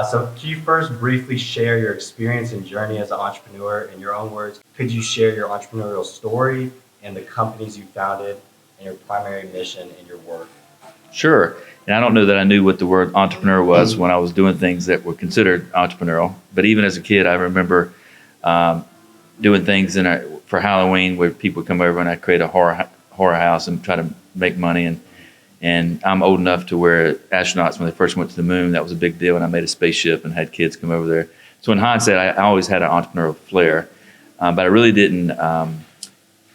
So can you first briefly share your experience and journey as an entrepreneur in your own words? Could you share your entrepreneurial story and the companies you founded and your primary mission in your work? Sure. And I don't know that I knew what the word entrepreneur was when I was doing things that were considered entrepreneurial. But even as a kid, I remember doing things for Halloween where people would come over and I'd create a horror house and try to make money. And I'm old enough to where astronauts, when they first went to the moon, that was a big deal. And I made a spaceship and had kids come over there. So in hindsight, I always had an entrepreneurial flair. But I really didn't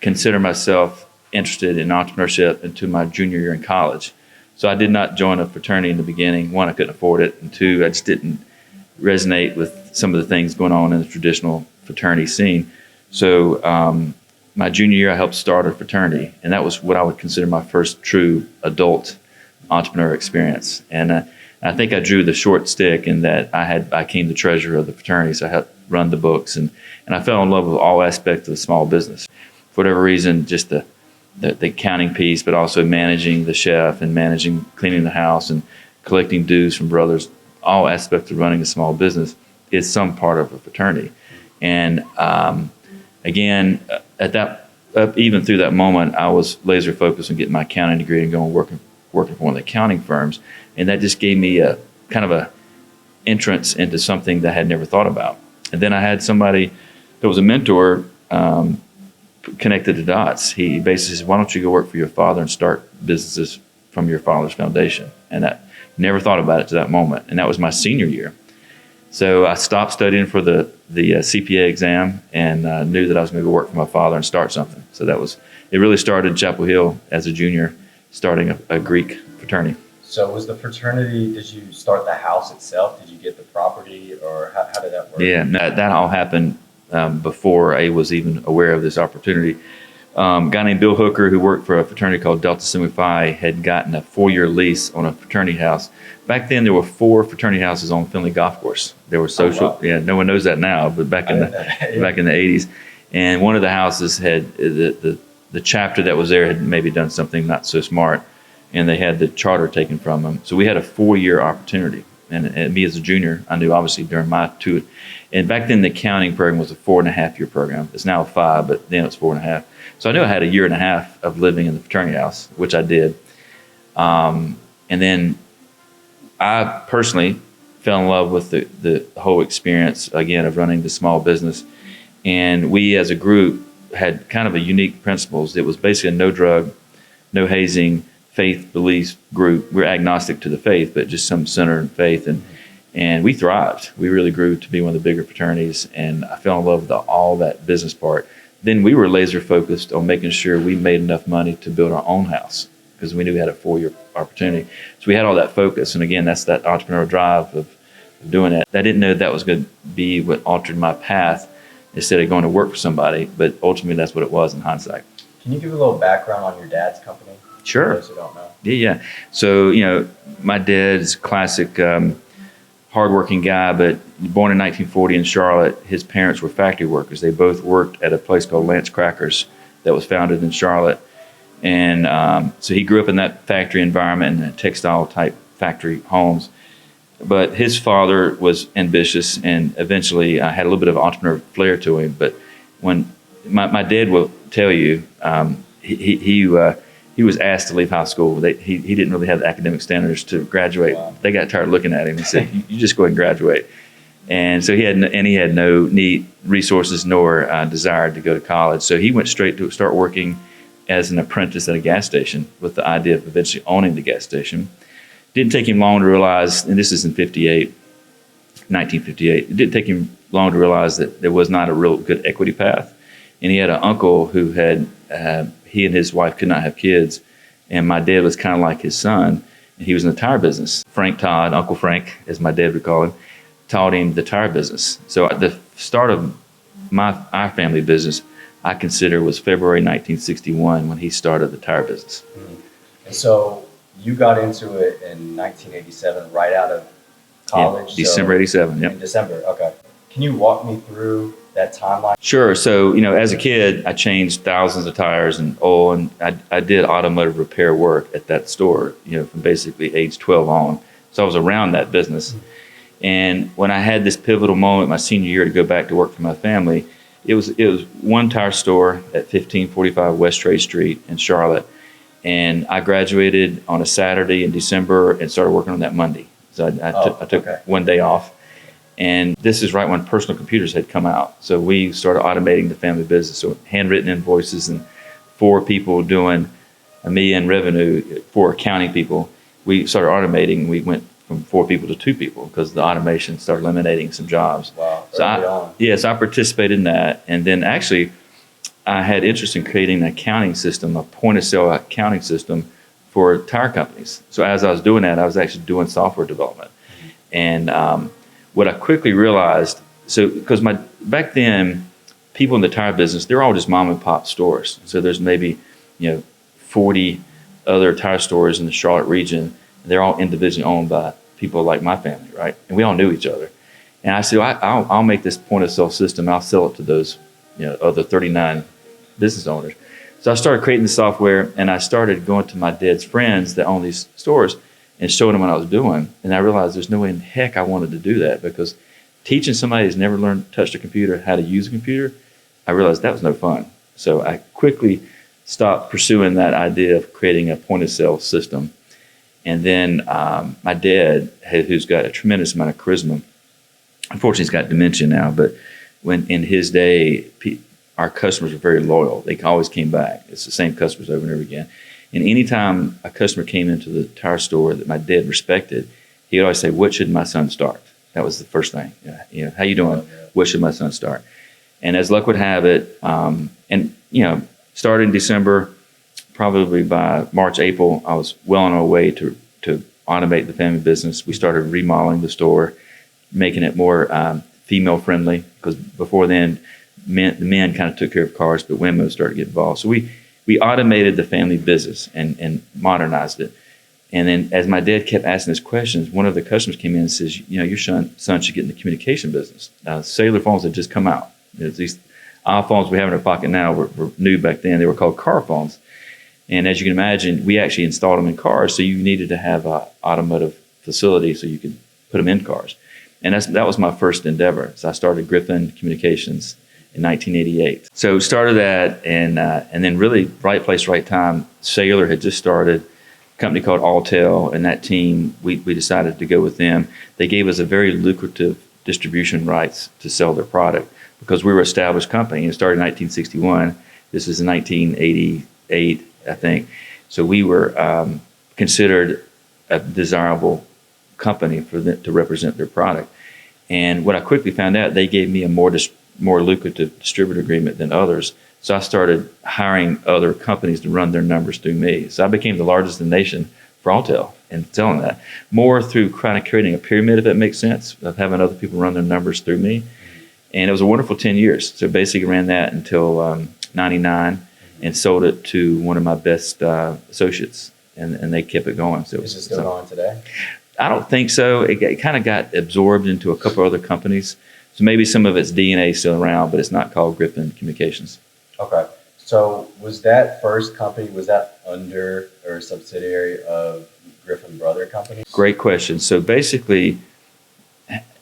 consider myself interested in entrepreneurship until my junior year in college. So I did not join a fraternity in the beginning. One, I couldn't afford it. And two, I just didn't resonate with some of the things going on in the traditional fraternity scene. So my junior year, I helped start a fraternity. And that was what I would consider my first true adult entrepreneur experience. And I think I drew the short stick in that I became the treasurer of the fraternity. So I helped run the books. And I fell in love with all aspects of small business. For whatever reason, just the accounting piece, but also managing the chef and managing cleaning the house and collecting dues from brothers, all aspects of running a small business is some part of a fraternity. And again, even through that moment, I was laser focused on getting my accounting degree and going working for one of the accounting firms. And that just gave me a kind of a entrance into something that I had never thought about. And then I had somebody that was a mentor connected the dots. He basically said, why don't you go work for your father and start businesses from your father's foundation? And I never thought about it to that moment. And that was my senior year. So I stopped studying for the CPA exam and knew that I was going to go work for my father and start something. So it really started in Chapel Hill as a junior, starting a Greek fraternity. So was the fraternity, did you start the house itself? Did you get the property, or how did that work? Yeah, that all happened before I was even aware of this opportunity. A guy named Bill Hooker, who worked for a fraternity called Delta Sigma Phi, had gotten a 4-year lease on a fraternity house. Back then, there were 4 fraternity houses on Finley Golf Course. There were social. Oh, wow. Yeah, no one knows that now, but back in the 80s, and one of the houses had the chapter that was there had maybe done something not so smart, and they had the charter taken from them. So we had a 4-year opportunity. And me as a junior, I knew obviously during my 2, and back then the accounting program was a 4.5-year program. It's now a 5, but then it's 4.5. So I knew I had a 1.5 years of living in the fraternity house, which I did. And then I personally fell in love with the whole experience, again, of running the small business. And we as a group had kind of a unique principles. It was basically a no drug, no hazing, faith beliefs group. We're agnostic to the faith, but just some center in faith. And we thrived. We really grew to be one of the bigger fraternities. And I fell in love with all that business part. Then we were laser focused on making sure we made enough money to build our own house, because we knew we had a 4-year opportunity. So we had all that focus. And again, that's that entrepreneurial drive of doing that. I didn't know that was going to be what altered my path instead of going to work for somebody, but ultimately that's what it was in hindsight. Can you give a little background on your dad's company? Sure. For those who don't know. Yeah. So, my dad's classic hardworking guy, but born in 1940 in Charlotte. His parents were factory workers. They both worked at a place called Lance Crackers that was founded in Charlotte. And so he grew up in that factory environment and textile type factory homes. But his father was ambitious and eventually had a little bit of entrepreneur flair to him. But when my dad will tell you, he was asked to leave high school. He didn't really have the academic standards to graduate. Wow. They got tired of looking at him and said, "You just go ahead and graduate." And so he had no need, resources, nor desire to go to college. So he went straight to start working as an apprentice at a gas station with the idea of eventually owning the gas station. Didn't take him long to realize, and this is in 1958, it didn't take him long to realize that there was not a real good equity path. And he had an uncle who had, he and his wife could not have kids. And my dad was kind of like his son. And he was in the tire business. Frank Todd, Uncle Frank, as my dad would call him, taught him the tire business. So at the start of our family business, I consider was February 1961 when he started the tire business. Mm-hmm. And so you got into it in 1987, right out of college? Yeah, December 87, yep. In December, okay. Can you walk me through that timeline? Sure. So, as a kid, I changed thousands of tires and oil, and I did automotive repair work at that store, from basically age 12 on. So I was around that business. And when I had this pivotal moment my senior year to go back to work for my family, it was one tire store at 1545 West Trade Street in Charlotte. And I graduated on a Saturday in December and started working on that Monday. So I took one day off. And this is right when personal computers had come out. So we started automating the family business. So handwritten invoices and 4 people doing $1 million revenue, 4 accounting people. We started automating. We went from 4 people to 2 people because the automation started eliminating some jobs. Wow. So I participated in that. And then actually I had interest in creating an accounting system, a point of sale accounting system for tire companies. So as I was doing that, I was actually doing software development. And what I quickly realized, because back then, people in the tire business, they're all just mom and pop stores. So there's maybe 40 other tire stores in the Charlotte region. And they're all individually owned by people like my family, right? And we all knew each other. And I said, I'll make this point of sale system. I'll sell it to those other 39 business owners. So I started creating the software, and I started going to my dad's friends that own these stores and showing them what I was doing. And I realized there's no way in heck I wanted to do that, because teaching somebody who's never learned to touch a computer how to use a computer, I realized that was no fun. So I quickly stopped pursuing that idea of creating a point of sale system. And then my dad, who's got a tremendous amount of charisma, unfortunately he's got dementia now, but when in his day, our customers were very loyal. They always came back. It's the same customers over and over again. And anytime a customer came into the tire store that my dad respected, he would always say, "What should my son start?" That was the first thing. How you doing? What should my son start? And as luck would have it, started in December, probably by March, April, I was well on our way to automate the family business. We started remodeling the store, making it more female friendly, because before then, the men kind of took care of cars, but women started to get involved. So we automated the family business and modernized it. And then as my dad kept asking us questions, one of the customers came in and says, your son should get in the communication business. Cellular phones had just come out. These iPhones we have in our pocket now were new back then. They were called car phones. And as you can imagine, we actually installed them in cars, so you needed to have an automotive facility so you could put them in cars. And that was my first endeavor. So I started Griffin Communications in 1988. So started that, and then really right place, right time. Cellular had just started, a company called Alltel, and that team, we decided to go with them. They gave us a very lucrative distribution rights to sell their product because we were an established company. It started in 1961. This is in 1988, I think. So we were considered a desirable company for them to represent their product. And what I quickly found out, they gave me a more lucrative distributor agreement than others. So I started hiring other companies to run their numbers through me. So I became the largest in the nation for Alltel and selling that. More through kind of creating a pyramid, if that makes sense, of having other people run their numbers through me. And it was a wonderful 10 years. So basically ran that until 99 and sold it to one of my best associates. And they kept it going. So is it still going today? I don't think so. It kind of got absorbed into a couple other companies. So maybe some of its DNA is still around, but it's not called Griffin Communications. Okay. So was that first company, was that under or a subsidiary of Griffin Brothers Companies? Great question. So basically,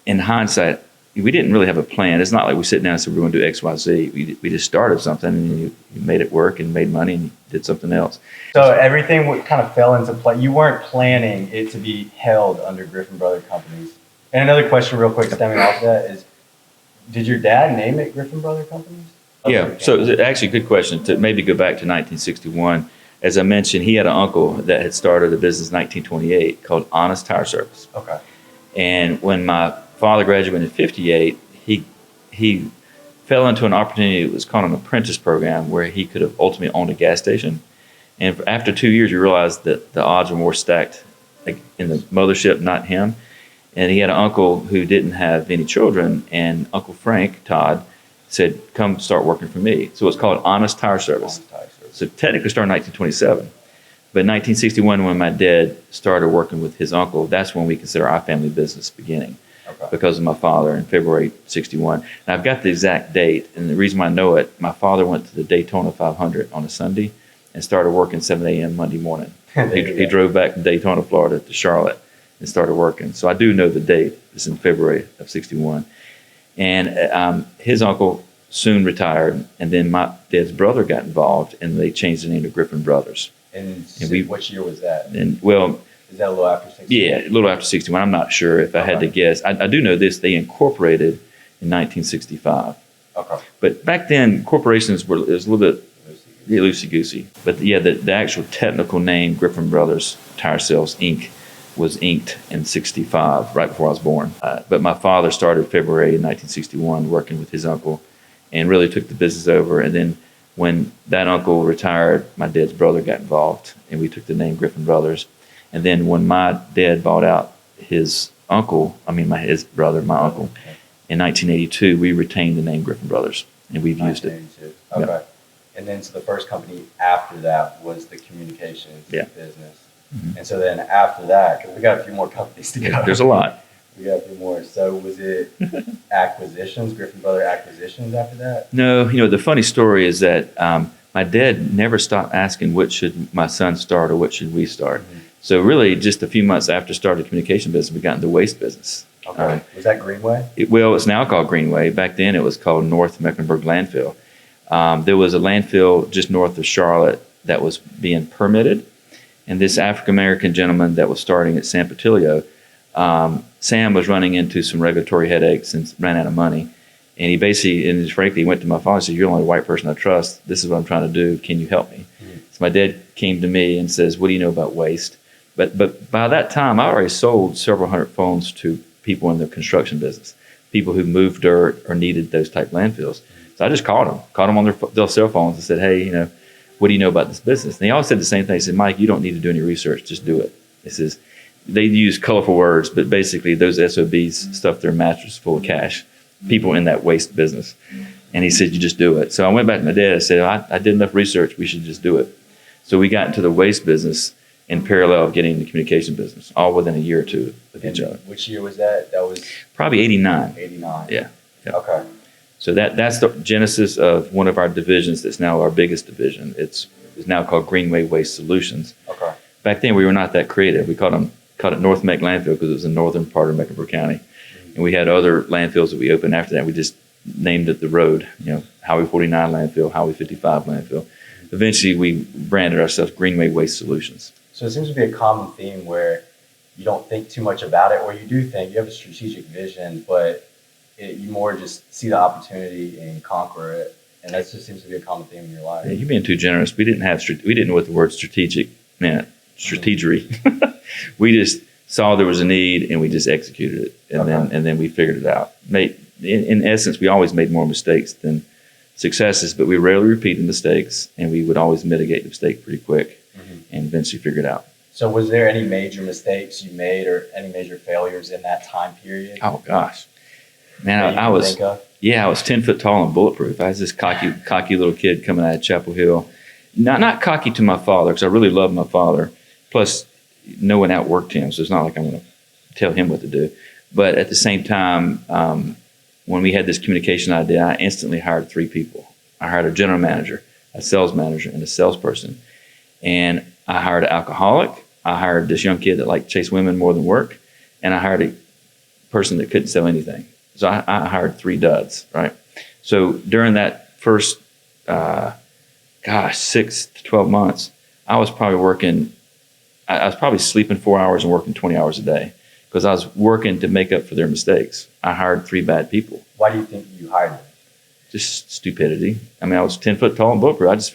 in hindsight, we didn't really have a plan. It's not like we sit down and said we're going to do X, Y, Z. We just started something, and you made it work and made money and did something else. So everything kind of fell into play. You weren't planning it to be held under Griffin Brothers Companies. And another question real quick stemming off that is, did your dad name it Griffin Brothers Companies? Yeah, so it's actually a good question to maybe go back to 1961. As I mentioned, he had an uncle that had started a business in 1928 called Honest Tire Service. Okay. And when my father graduated in 58, he fell into an opportunity. It was called an Apprentice program where he could have ultimately owned a gas station. And after 2 years, you realized that the odds were more stacked in the mothership, not him. And he had an uncle who didn't have any children, and Uncle Frank, Todd, said, "Come start working for me." So it's called Honest Tire Service. So technically started in 1927. But in 1961, when my dad started working with his uncle, that's when we consider our family business beginning. Okay. Because of my father in February 61. And I've got the exact date, and the reason why I know it, my father went to the Daytona 500 on a Sunday and started working 7 a.m. Monday morning. He drove back from Daytona, Florida to Charlotte and started working. So I do know the date. It's in February of 61. And his uncle soon retired, and then my dad's brother got involved, and they changed the name to Griffin Brothers. And what year was that? And well, is that a little after 61? Yeah, a little after 61. I'm not sure if I had to guess. I do know this. They incorporated in 1965. Okay. But back then, corporations it was a little bit loosey-goosey. But yeah, the actual technical name, Griffin Brothers Tire Sales, Inc., was inked in 65, right before I was born. But my father started February 1961 working with his uncle and really took the business over. And then when that uncle retired, my dad's brother got involved, and we took the name Griffin Brothers. And then when my dad bought out his uncle, his brother, my uncle, in 1982, we retained the name Griffin Brothers, and we've used it. Okay. Yep. And then so the first company after that was the communications business. Mm-hmm. And so then after that, because we got a few more companies to go. There's a lot. We got a few more. So was it acquisitions, Griffin Brother acquisitions after that? No, the funny story is that my dad never stopped asking what should my son start or what should we start. Mm-hmm. So really just a few months after starting the communication business, we got into the waste business. Okay. Was that Greenway? It's now called Greenway. Back then it was called North Mecklenburg Landfill. There was a landfill just north of Charlotte that was being permitted. And this African-American gentleman that was starting at San Patilio, Sam was running into some regulatory headaches and ran out of money. And he basically, and frankly, went to my father and said, "You're the only white person I trust. This is what I'm trying to do. Can you help me?" Mm-hmm. So my dad came to me and says, "What do you know about waste?" But by that time, I already sold several hundred phones to people in the construction business, people who moved dirt or needed those type landfills. So I just called them on their cell phones and said, "Hey, what do you know about this business?" And they all said the same thing. They said, "Mike, you don't need to do any research. Just do it." It says, they use colorful words, but basically those SOBs stuff their mattress full of cash, people in that waste business. And he said, "You just do it." So I went back to my dad and said, I did enough research. We should just do it. So we got into the waste business in parallel of getting the communication business, all within a year or two of each other. Which year was that? That was probably 89. 89. Yeah. Okay. So that's the genesis of one of our divisions that's now our biggest division. It's now called Greenway Waste Solutions. Okay. Back then we were not that creative. We called it North Meck Landfill because it was in northern part of Mecklenburg County. Mm-hmm. And we had other landfills that we opened after that. We just named it the road, Highway 49 landfill, Highway 55 landfill. Mm-hmm. Eventually we branded ourselves Greenway Waste Solutions. So it seems to be a common theme where you don't think too much about it, or you do think you have a strategic vision, but you more just see the opportunity and conquer it. And that just seems to be a common theme in your life. Yeah, you're being too generous. We didn't know what the word strategic meant, strategery. We just saw there was a need and we just executed it. And then we figured it out. In essence, we always made more mistakes than successes, but we rarely repeated mistakes, and we would always mitigate the mistake pretty quick and eventually figure it out. So was there any major mistakes you made or any major failures in that time period? Oh, gosh. Man, I was 10 foot tall and bulletproof. I was this cocky little kid coming out of Chapel Hill. Not cocky to my father, because I really loved my father. Plus, no one outworked him, so it's not like I'm going to tell him what to do. But at the same time, when we had this communication idea, I instantly hired 3 people. I hired a general manager, a sales manager, and a salesperson. And I hired an alcoholic. I hired this young kid that liked to chase women more than work. And I hired a person that couldn't sell anything. So I hired 3 duds, right? So during that first, 6 to 12 months, I was probably sleeping 4 hours and working 20 hours a day because I was working to make up for their mistakes. I hired 3 bad people. Why do you think you hired them? Just stupidity. I was 10 foot tall and bulletproof. I just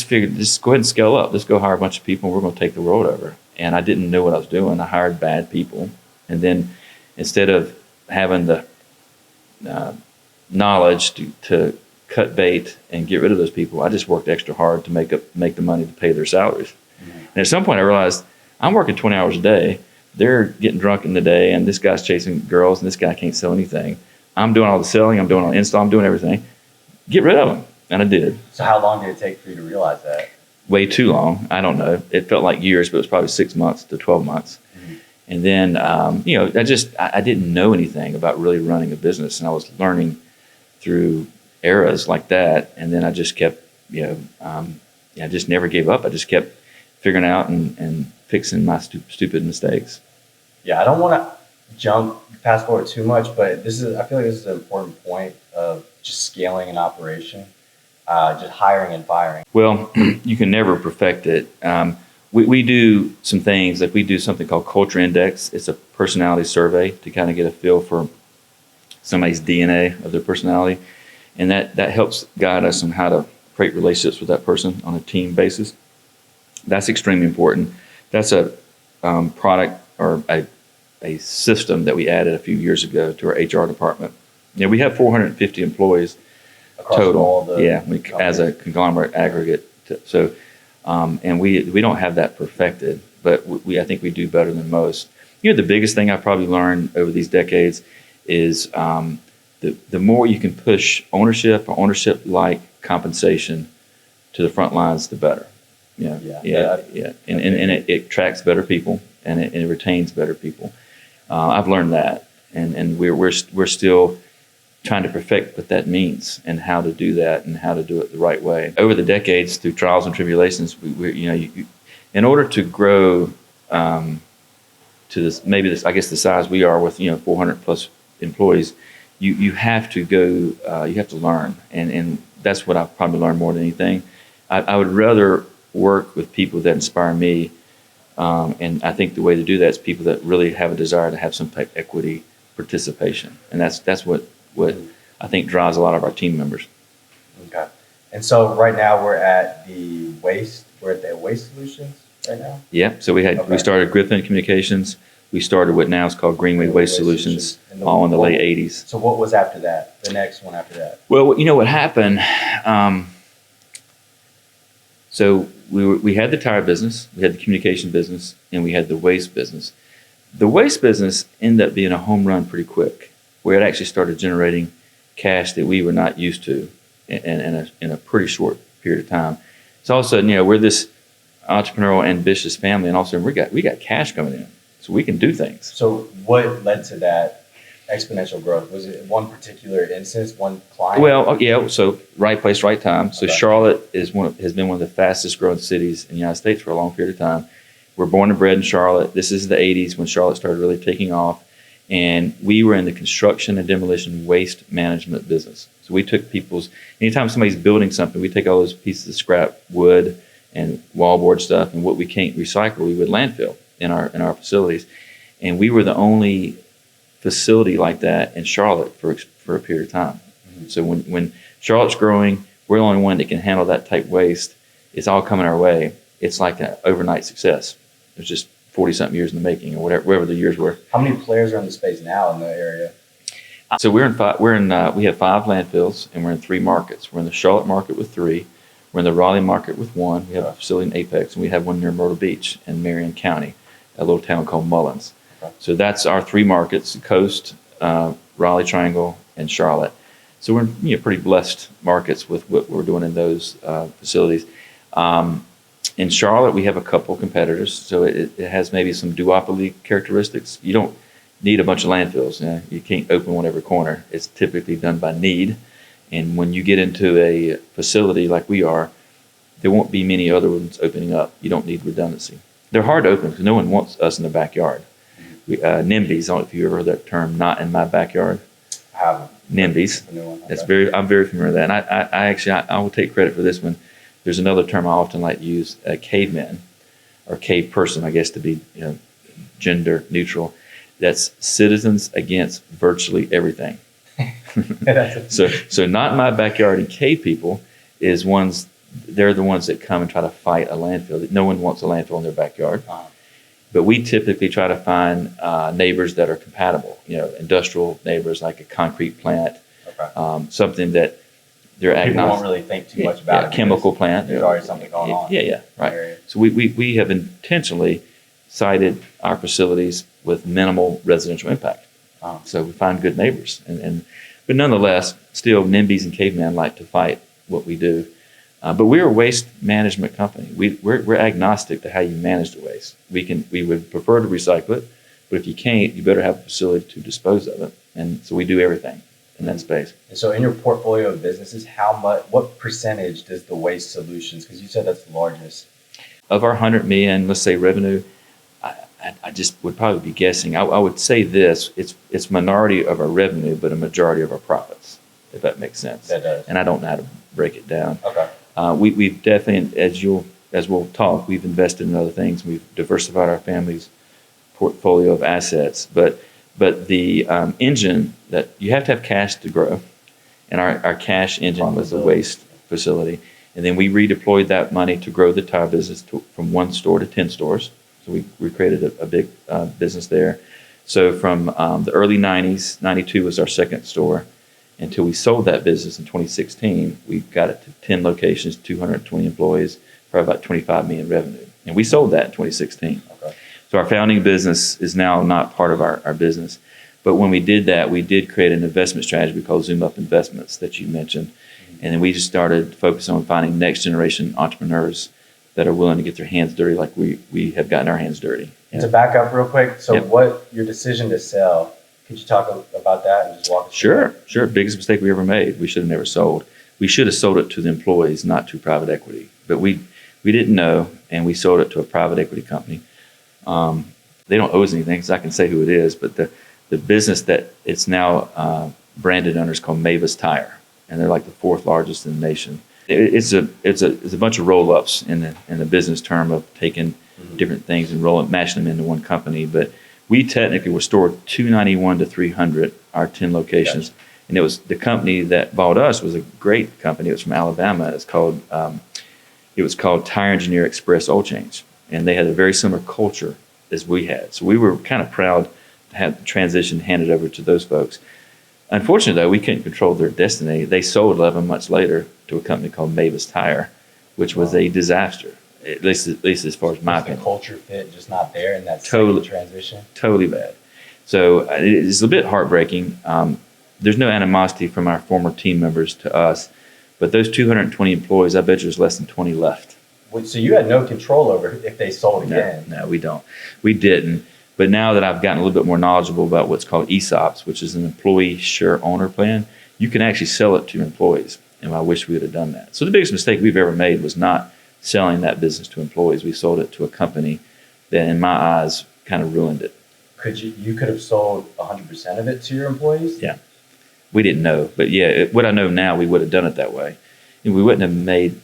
figured, just go ahead and scale up. Let's go hire a bunch of people and we're going to take the world over. And I didn't know what I was doing. I hired bad people. And then instead of having the knowledge to cut bait and get rid of those people, I just worked extra hard to make the money to pay their salaries. Mm-hmm. And at some point I realized I'm working 20 hours a day. They're getting drunk in the day, and this guy's chasing girls, and this guy can't sell anything. I'm doing all the selling. I'm doing all the install. I'm doing everything. Get rid of them. And I did. So how long did it take for you to realize that? Way too long. I don't know. It felt like years, but it was probably 6 months to 12 months. Mm-hmm. And then, I didn't know anything about really running a business, and I was learning through eras like that. And then I just kept, I just never gave up. I just kept figuring out and fixing my stupid mistakes. Yeah, I don't want to fast forward too much, but I feel like this is an important point of just scaling an operation, just hiring and firing. Well, you can never perfect it. We do some things, like we do something called Culture Index. It's a personality survey to kind of get a feel for somebody's DNA of their personality. And that helps guide us on how to create relationships with that person on a team basis. That's extremely important. That's a product or a system that we added a few years ago to our HR department. Yeah, we have 450 employees Across total. all the As a conglomerate aggregate. And we don't have that perfected, but I think we do better than most. The biggest thing I've probably learned over these decades is the more you can push ownership or ownership-like compensation to the front lines, the better. And it attracts better people, and it retains better people. I've learned that, and we're still trying to perfect what that means and how to do that and how to do it the right way. Over the decades, through trials and tribulations, in order to grow to this, the size we are with 400 plus employees, you have to go, you have to learn, and that's what I've probably learned more than anything. I would rather work with people that inspire me, and I think the way to do that is people that really have a desire to have some type of equity participation, and that's what I think drives a lot of our team members. Okay. And so right now we're at the waste solutions right now? Yeah. So we started Griffin Communications. We started what now is called Greenway Waste Solutions, all in the late 80s. So what was after that? The next one after that? Well, what happened, so we had the tire business, we had the communication business, and we had the waste business. The waste business ended up being a home run pretty quick, where it actually started generating cash that we were not used to in a pretty short period of time. So all of a sudden, we're this entrepreneurial, ambitious family, and all of a sudden we got cash coming in, so we can do things. So what led to that exponential growth? Was it one particular instance, one client? Well, yeah. So right place, right time. So Charlotte has been one of the fastest growing cities in the United States for a long period of time. We're born and bred in Charlotte. This is the 80s when Charlotte started really taking off. And we were in the construction and demolition waste management business. So we took anytime somebody's building something, we take all those pieces of scrap wood and wallboard stuff, and what we can't recycle, we would landfill in our facilities. And we were the only facility like that in Charlotte for a period of time. Mm-hmm. So when Charlotte's growing, we're the only one that can handle that type waste. It's all coming our way. It's like an overnight success. It's just 40-something years in the making, or whatever the years were. How many players are in the space now in the area? So we have 5 landfills, and we're in 3 markets. We're in the Charlotte market with 3. We're in the Raleigh market with 1. We have a facility in Apex, and we have one near Myrtle Beach in Marion County, a little town called Mullins. Okay. So that's our 3 markets: the Coast, Raleigh Triangle, and Charlotte. So we're in pretty blessed markets with what we're doing in those facilities. In Charlotte, we have a couple competitors, so it has maybe some duopoly characteristics. You don't need a bunch of landfills. You can't open one every corner. It's typically done by need. And when you get into a facility like we are, there won't be many other ones opening up. You don't need redundancy. They're hard to open because no one wants us in their backyard. NIMBYs, I don't know if you ever heard that term, not in my backyard. I haven't. NIMBYs. Okay. I'm very familiar with that. And I will take credit for this one. There's another term I often like to use, cavemen, or cave person, I guess, to be gender neutral. That's citizens against virtually everything. So not in my backyard, and cave people is they're the ones that come and try to fight a landfill. No one wants a landfill in their backyard. Uh-huh. But we typically try to find neighbors that are compatible, industrial neighbors, like a concrete plant, something that they're agnostic. People won't really think too much about it. Chemical plant. There's already something going on. Yeah, right. So we have intentionally sited our facilities with minimal residential impact. Uh-huh. So we find good neighbors. But nonetheless, still NIMBYs and cavemen like to fight what we do. But we're a waste management company. We're agnostic to how you manage the waste. We would prefer to recycle it, but if you can't, you better have a facility to dispose of it. And so we do everything in that space. And so in your portfolio of businesses, what percentage does the waste solutions, because you said that's the largest? Of our 100 million, let's say, revenue, I just would probably be guessing. I would say this: it's minority of our revenue, but a majority of our profits, if that makes sense. That does. And I don't know how to break it down. Okay. We've definitely, as we'll talk, we've invested in other things. We've diversified our family's portfolio of assets, but the engine that you have to have cash to grow, and our cash engine was the waste facility, and then we redeployed that money to grow the tire business from 1 store to 10 stores. So we created a big business there. So from the early 90s, 92 was our second store, until we sold that business in 2016. We got it to 10 locations, 220 employees, for about 25 million revenue. And we sold that in 2016. Okay. So our founding business is now not part of our business. But when we did that, we did create an investment strategy we call ZoomUp Investments that you mentioned. Mm-hmm. And then we just started focusing on finding next generation entrepreneurs that are willing to get their hands dirty like we have gotten our hands dirty. To back up real quick, so Yep. what your decision to sell, could you talk about that and just walk us through Sure. Biggest mistake we ever made. We should have never sold. We should have sold it to the employees, not to private equity. But we didn't know, and we sold it to a private equity company. They don't owe us anything, so I can say who it is. But the business that it's now branded under is called Mavis Tire, and they're like the 4th largest in the nation. It's a bunch of roll-ups in the business term of taking different things and mashing them into one company. But we technically were stored 291 to 300, our 10 locations. Gotcha. And it was the company that bought us was a great company. It was from Alabama. It was called Tire Engineer Express Oil Change. And they had a very similar culture as we had. So we were kind of proud to have the transition handed over to those folks. Unfortunately, though, we couldn't control their destiny. They sold 11 months later to a company called Mavis Tire, which was a disaster, at least as far as my opinion. The culture fit just not there in that transition? Totally bad. So it's a bit heartbreaking. There's no animosity from our former team members to us, but those 220 employees, I bet you there's less than 20 left. So you had no control over if they sold again? No, we don't. We didn't. But now that I've gotten a little bit more knowledgeable about what's called ESOPs, which is an employee share owner plan, you can actually sell it to your employees. And I wish we would have done that. So the biggest mistake we've ever made was not selling that business to employees. We sold it to a company that, in my eyes, kind of ruined it. You could have sold 100% of it to your employees? Yeah. We didn't know. But yeah, what I know now, we would have done it that way. And we wouldn't have made,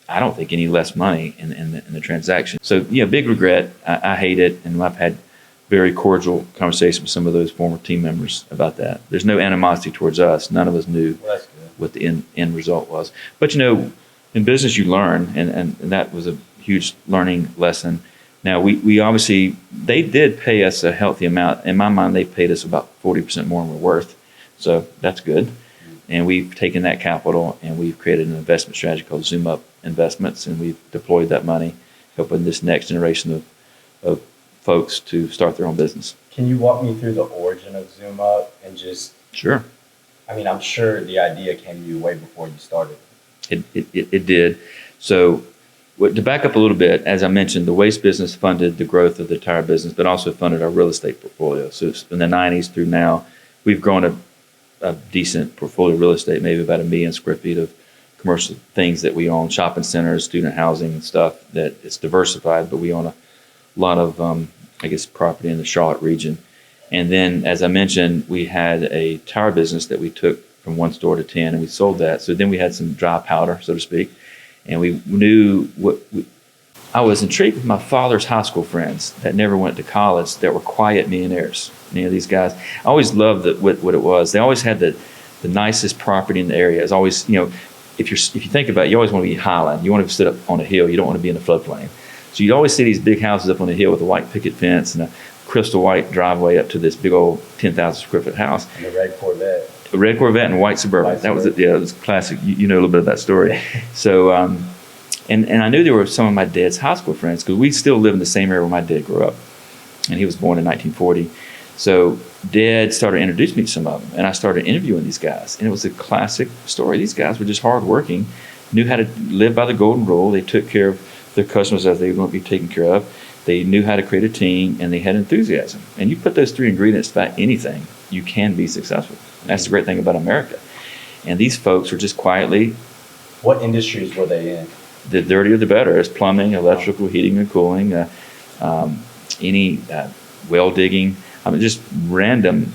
I don't think, any less money in the transaction. So, big regret. I hate it. And I've had very cordial conversation with some of those former team members about that. There's no animosity towards us. None of us knew what the end result was. But, in business you learn, and that was a huge learning lesson. Now, we obviously, they did pay us a healthy amount. In my mind, they paid us about 40% more than we're worth. So that's good. And we've taken that capital and we've created an investment strategy called ZoomUp Investments, and we've deployed that money, helping this next generation of folks to start their own business. Can you walk me through the origin of ZoomUp and just... Sure. I mean, I'm sure the idea came to you way before you started. It did. So to back up a little bit, as I mentioned, the waste business funded the growth of the tire business, but also funded our real estate portfolio. So in the 90s through now, we've grown a decent portfolio of real estate, maybe about 1 million square feet of commercial things that we own, shopping centers, student housing and stuff. That it's diversified, but we own a lot of, property in the Charlotte region. And then, as I mentioned, we had a tire business that we took from 1 store to 10, and we sold that. So then we had some dry powder, so to speak, and we knew I was intrigued with my father's high school friends that never went to college that were quiet millionaires. These guys, I always loved what it was. They always had the nicest property in the area. It's always, if you think about it, you always want to be Highland. You want to sit up on a hill. You don't want to be in the floodplain. So you'd always see these big houses up on the hill with a white picket fence and a crystal white driveway up to this big old 10,000 square foot house. And a red Corvette. A red Corvette and a white Suburban. That was it. Yeah, it was classic. You know a little bit of that story. So, and I knew there were some of my dad's high school friends because we still live in the same area where my dad grew up. And he was born in 1940. So Dad started introducing me to some of them, and I started interviewing these guys. And it was a classic story. These guys were just hardworking, knew how to live by the golden rule. They took care of their customers as they were going to be taken care of. They knew how to create a team, and they had enthusiasm. And you put those 3 ingredients about anything, you can be successful. And that's the great thing about America. And these folks were just quietly... What industries were they in? The dirtier the better. It's plumbing, electrical, heating and cooling, any well digging. I mean, just random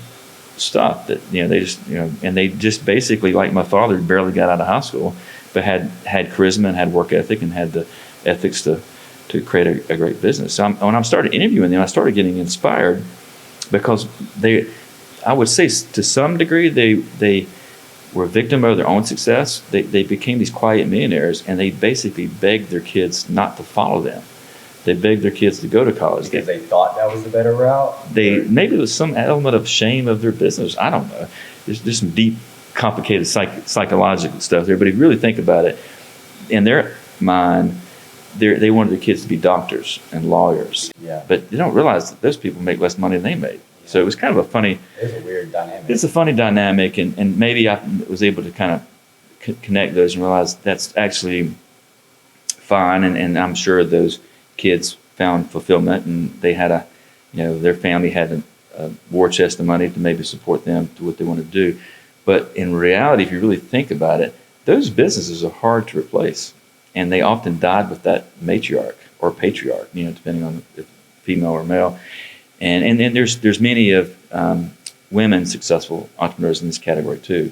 stuff that, they just, and they just basically, like my father, barely got out of high school, but had charisma and had work ethic and had the ethics to create a great business. So when I started interviewing them, I started getting inspired because I would say to some degree, they were a victim of their own success. They became these quiet millionaires, and they basically begged their kids not to follow them. They begged their kids to go to college. Because they thought that was the better route? Maybe it was some element of shame of their business. I don't know. There's some deep, complicated psychological stuff there. But if you really think about it, in their mind, they wanted their kids to be doctors and lawyers. Yeah. But they don't realize that those people make less money than they made. Yeah. So it was kind of a funny... It's a weird dynamic. It's a funny dynamic. And maybe I was able to kind of connect those and realize that's actually fine. And I'm sure those kids found fulfillment, and they had their family had a war chest of money to maybe support them to what they want to do. But in reality, if you really think about it, those businesses are hard to replace, and they often died with that matriarch or patriarch, depending on if female or male. And there's many of women successful entrepreneurs in this category too.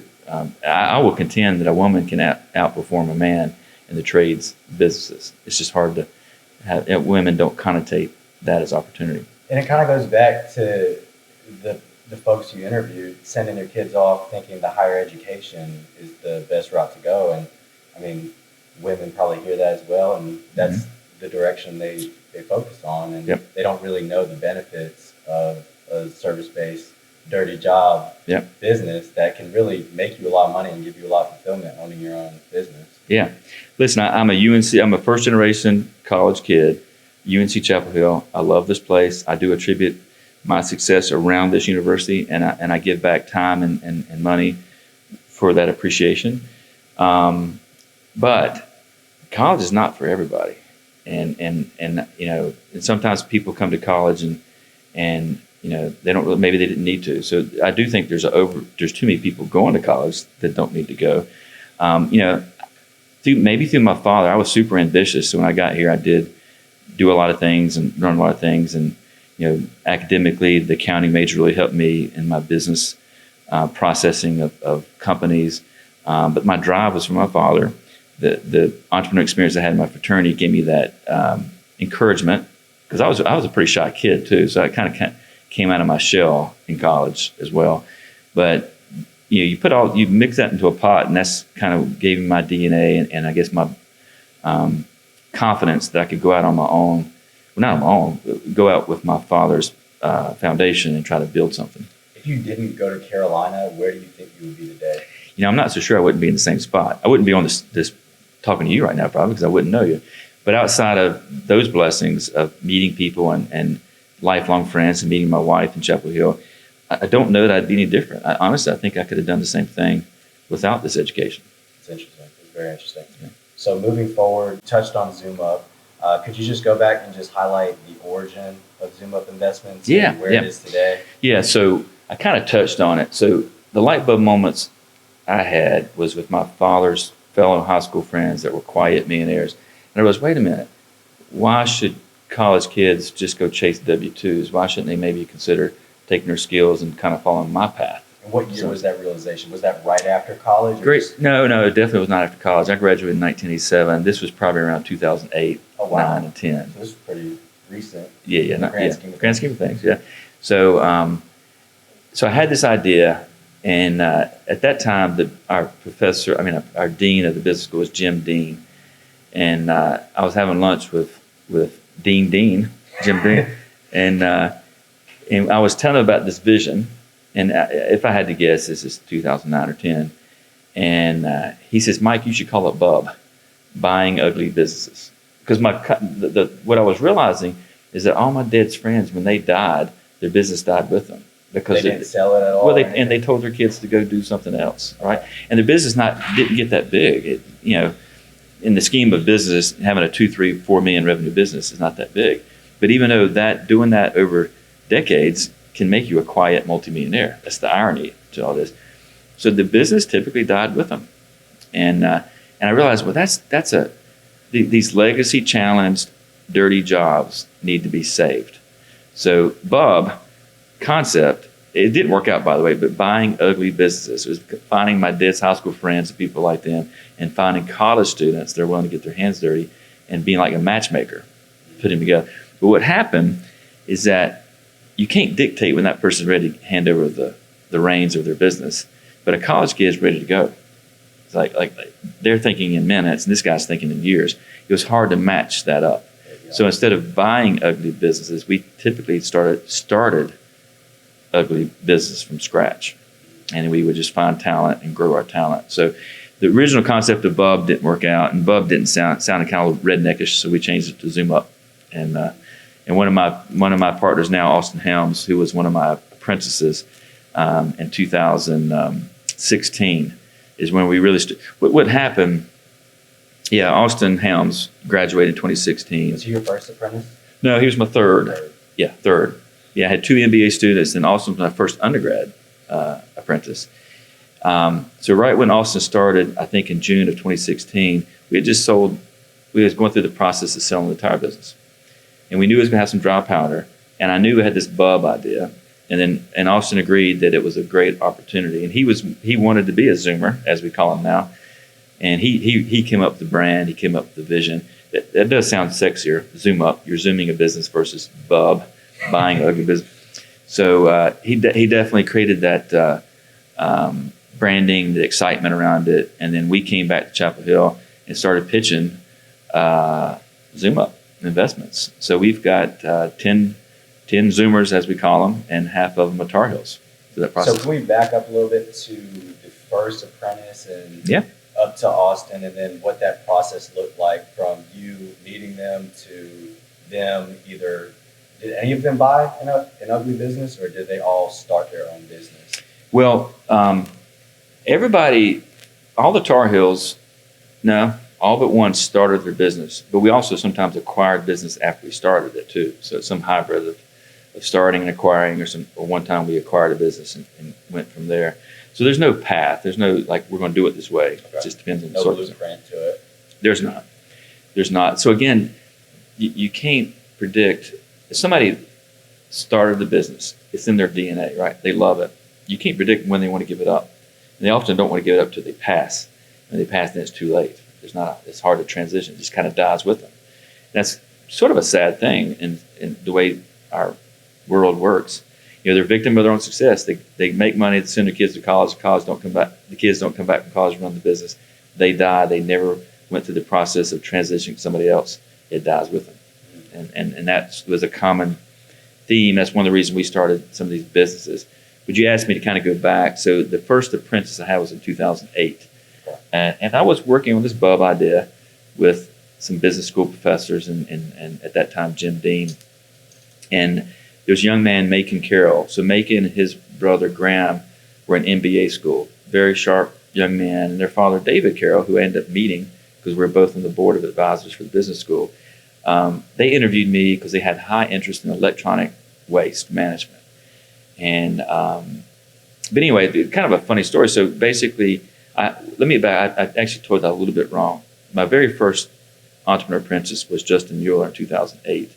I will contend that a woman can outperform a man in the trades businesses. It's just hard to women don't connotate that as opportunity. And it kind of goes back to the folks you interviewed sending their kids off thinking the higher education is the best route to go. And I mean, women probably hear that as well, and that's the direction they focus on. And they don't really know the benefits of a service-based, dirty job business that can really make you a lot of money and give you a lot of fulfillment owning your own business. Yeah. Listen, I'm a first generation college kid, UNC Chapel Hill. I love this place. I do attribute my success around this university, and I give back time and money for that appreciation. But college is not for everybody. And sometimes people come to college and they don't really, maybe they didn't need to. So I do think there's too many people going to college that don't need to go. Through my father, I was super ambitious. So when I got here, I did do a lot of things and learn a lot of things. And, academically, the accounting major really helped me in my business processing of companies. But my drive was from my father. The entrepreneur experience I had in my fraternity gave me that encouragement, because I was a pretty shy kid too. So I kind of came out of my shell in college as well. But you mix that into a pot, and that's kind of gave me my DNA and I guess my confidence that I could go out on my own. Well, not on my own, but go out with my father's foundation and try to build something. If you didn't go to Carolina, where do you think you would be today? I'm not so sure I wouldn't be in the same spot. I wouldn't be on this talking to you right now probably, because I wouldn't know you. But outside of those blessings of meeting people and lifelong friends and meeting my wife in Chapel Hill, I don't know that I'd be any different. Honestly, I think I could have done the same thing without this education. It's interesting. It's very interesting. Yeah. So moving forward, touched on ZoomUp. Could you just go back and just highlight the origin of ZoomUp Investments and where it is today? Yeah, so I kind of touched on it. So the light bulb moments I had was with my father's fellow high school friends that were quiet millionaires. And I was, wait a minute, why should college kids just go chase W-2s? Why shouldn't they maybe consider taking their skills and kind of following my path? And what year was that realization? Was that right after college? No, it definitely was not after college. I graduated in 1987. This was probably around 2008, 9, and 10. So this is pretty recent. Yeah. Grand scheme of things, yeah. So, so I had this idea, and at that time, our dean of the business school was Jim Dean, and I was having lunch with Jim Dean, and I was telling him about this vision. And if I had to guess, this is 2009 or 10. And he says, Mike, you should call it BUB, Buying Ugly Businesses. Because what I was realizing is that all my dad's friends, when they died, their business died with them. Because they didn't sell it at all? Well, and they told their kids to go do something else, right? And their business didn't get that big. In the scheme of business, having a 2, 3, 4 million revenue business is not that big. But even though doing that over decades can make you a quiet multimillionaire. That's the irony to all this. So the business typically died with them, and I realized, well, these legacy challenged, dirty jobs need to be saved. So Bub concept, it didn't work out, by the way, but buying ugly businesses. It was finding my dad's high school friends and people like them and finding college students that are willing to get their hands dirty and being like a matchmaker, put them together. But what happened is that you can't dictate when that person's ready to hand over the reins of their business, but a college kid is ready to go. It's like they're thinking in minutes and this guy's thinking in years. It was hard to match that up. So instead of buying ugly businesses, we typically started ugly business from scratch. And we would just find talent and grow our talent. So the original concept of Bub didn't work out, and Bub didn't sounded kind of redneckish, so we changed it to ZoomUp. And one of my partners now, Austin Helms, who was one of my apprentices in 2016, is when we really what happened. Yeah, Austin Helms graduated in 2016. Was he your first apprentice? No, he was my third. Yeah, third. Yeah, I had 2 MBA students, and Austin was my first undergrad apprentice. So right when Austin started, I think in June of 2016, we was going through the process of selling the tire business. And we knew it was going to have some dry powder, and I knew we had this Bub idea. And Austin agreed that it was a great opportunity. And he wanted to be a Zoomer, as we call him now. And he came up with the brand, he came up with the vision. That does sound sexier, ZoomUp. You're zooming a business versus Bub, buying ugly business. So he definitely created that branding, the excitement around it. And then we came back to Chapel Hill and started pitching ZoomUp investments. So we've got 10 Zoomers, as we call them, and half of them are Tar Heels. That process. So can we back up a little bit to the first apprentice and up to Austin, and then what that process looked like from you meeting them to them either, did any of them buy an ugly business, or did they all start their own business? Well, everybody, all the Tar Heels, no, all but one started their business, but we also sometimes acquired business after we started it too. So it's some hybrid of starting and acquiring, or one time we acquired a business and went from there. So there's no path. There's no we're going to do it this way. Okay. It just depends on the sort of blueprint to it. There's not. So again, you can't predict. If somebody started the business, it's in their DNA, right? They love it. You can't predict when they want to give it up. And they often don't want to give it up till they pass. When they pass, then it's too late. It's hard to transition. It just kind of dies with them. And that's sort of a sad thing in the way our world works. They're a victim of their own success. They make money to send their kids to college. College don't come back. The kids don't come back from college and run the business. They die. They never went through the process of transitioning to somebody else. It dies with them. And that was a common theme. That's one of the reasons we started some of these businesses. But you asked me to kind of go back. So the first apprentice I had was in 2008. And I was working on this Bub idea with some business school professors and at that time, Jim Dean. And there was a young man, Macon Carroll. So Macon and his brother Graham were in MBA school. Very sharp young man. And their father, David Carroll, who I ended up meeting because we were both on the board of advisors for the business school. They interviewed me because they had high interest in electronic waste management. And but anyway, kind of a funny story. So basically, I actually told that a little bit wrong. My very first entrepreneur apprentice was Justin Mueller in 2008.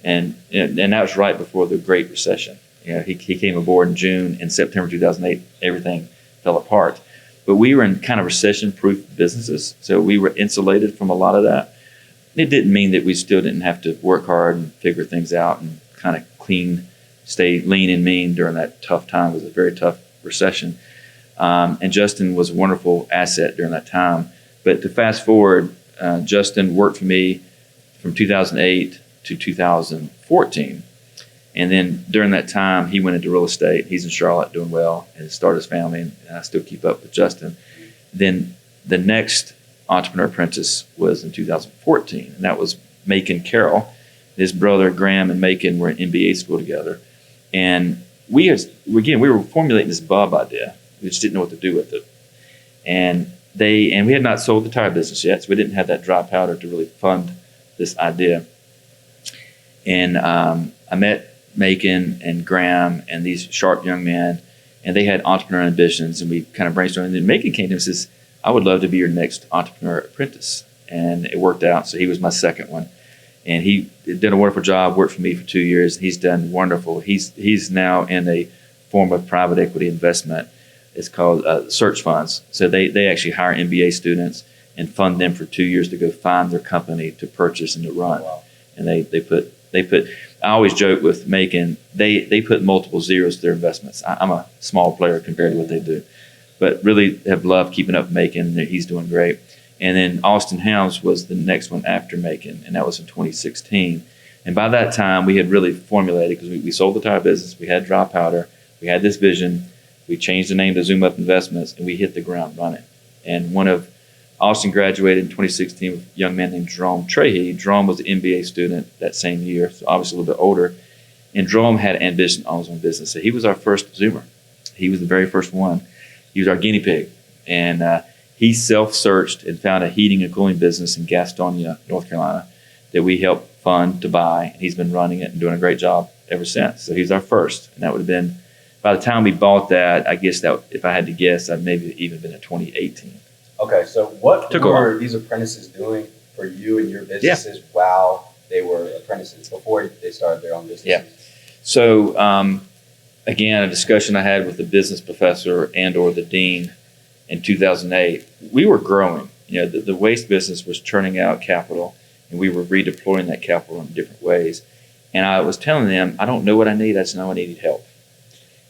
And that was right before the Great Recession. He came aboard in June. In September 2008, everything fell apart. But we were in kind of recession-proof businesses, so we were insulated from a lot of that. It didn't mean that we still didn't have to work hard and figure things out and kind of stay lean and mean during that tough time. It was a very tough recession. And Justin was a wonderful asset during that time. But to fast forward, Justin worked for me from 2008 to 2014. And then during that time, he went into real estate. He's in Charlotte doing well and started his family, and I still keep up with Justin. Then the next entrepreneur apprentice was in 2014, and that was Macon Carroll. His brother Graham and Macon were in MBA school together. And we were formulating this Bub idea. We just didn't know what to do with it. And we had not sold the tire business yet, so we didn't have that dry powder to really fund this idea. And I met Macon and Graham and these sharp young men, and they had entrepreneur ambitions, and we kind of brainstormed. And then Macon came to him and says, "I would love to be your next entrepreneur apprentice." And it worked out. So he was my second one. And he did a wonderful job, worked for me for 2 years. He's done wonderful. He's now in a form of private equity investment. It's called search funds. So they actually hire MBA students and fund them for 2 years to go find their company to purchase and to run. Wow. And they put. I always joke with Macon, they put multiple zeros to their investments. I'm a small player compared to what they do, but really have loved keeping up with Macon. He's doing great. And then Austin Helms was the next one after Macon, and that was in 2016. And by that time, we had really formulated, because we sold the tire business, we had dry powder, we had this vision, we changed the name to ZoomUp Investments, and we hit the ground running. And Austin graduated in 2016 with a young man named Jerome Trahey. Jerome was an MBA student that same year, so obviously a little bit older. And Jerome had ambition on his own business. So he was our first Zoomer. He was the very first one. He was our guinea pig. And he self-searched and found a heating and cooling business in Gastonia, North Carolina, that we helped fund to buy. And he's been running it and doing a great job ever since. So he's our first. And that would have been, by the time we bought that, I guess that if I had to guess, I'd maybe even been in 2018. Okay, so what were these apprentices doing for you and your businesses while they were apprentices, before they started their own businesses? Yeah. So, again, a discussion I had with the business professor and or the dean in 2008, we were growing. The waste business was churning out capital, and we were redeploying that capital in different ways. And I was telling them, I don't know what I need, I just know I needed help.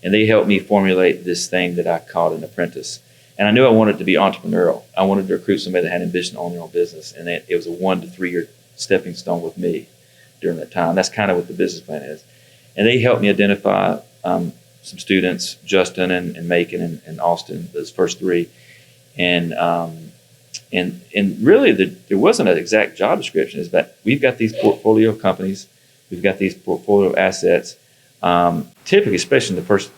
And they helped me formulate this thing that I called an apprentice. And I knew I wanted to be entrepreneurial. I wanted to recruit somebody that had ambition on their own business. And it was a 1 to 3 year stepping stone with me during that time. That's kind of what the business plan is. And they helped me identify some students, Justin and Macon and Austin, those first three. And really there wasn't an exact job description. It's that we've got these portfolio companies, we've got these portfolio assets. Typically, especially in the first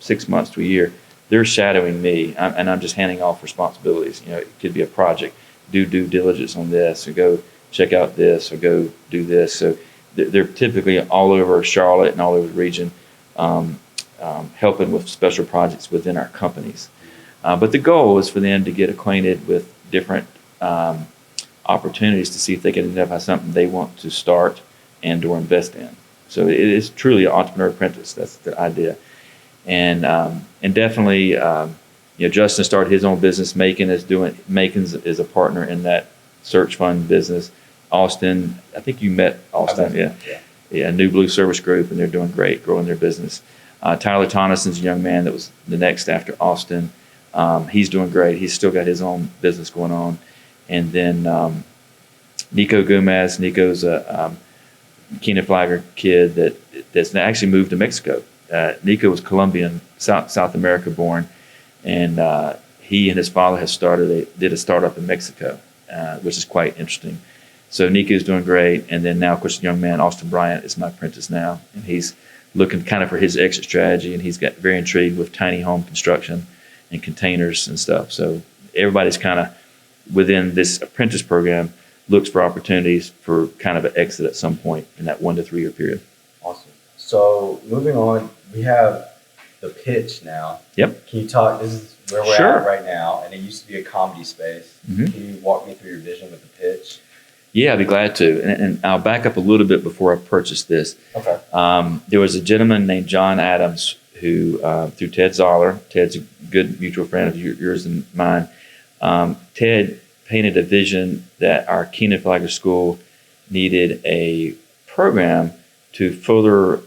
6 months to a year, they're shadowing me, and I'm just handing off responsibilities. It could be a project, do due diligence on this, or go check out this, or go do this. So they're typically all over Charlotte and all over the region, helping with special projects within our companies. But the goal is for them to get acquainted with different opportunities to see if they can identify something they want to start and or invest in. So it is truly an entrepreneur apprentice. That's the idea. And definitely, Justin started his own business. Macon's is a partner in that search fund business. Austin, I think you met Austin, yeah, New Blue Service Group, and they're doing great, growing their business. Tyler Tonnison's a young man that was the next after Austin. He's doing great. He's still got his own business going on. And then Nico Gomez. Nico's a Kenan-Flagler kid that's actually moved to Mexico. Nico was Colombian, South America born, and he and his father did a startup in Mexico, which is quite interesting. So Nico's doing great, and then now, of course, the young man, Austin Bryant, is my apprentice now, and he's looking kind of for his exit strategy, and he's got very intrigued with tiny home construction and containers and stuff. So everybody's kind of within this apprentice program looks for opportunities for kind of an exit at some point in that 1 to 3 year period. Awesome. So moving on, we have the pitch now. Yep. Can you talk, this is where we're Sure. at right now, and it used to be a comedy space. Mm-hmm. Can you walk me through your vision with the pitch? Yeah, I'd be glad to. And I'll back up a little bit before I purchased this. Okay. There was a gentleman named John Adams who, through Ted Zoller, Ted's a good mutual friend of yours and mine, Ted painted a vision that our Kenan-Flagler School needed a program to further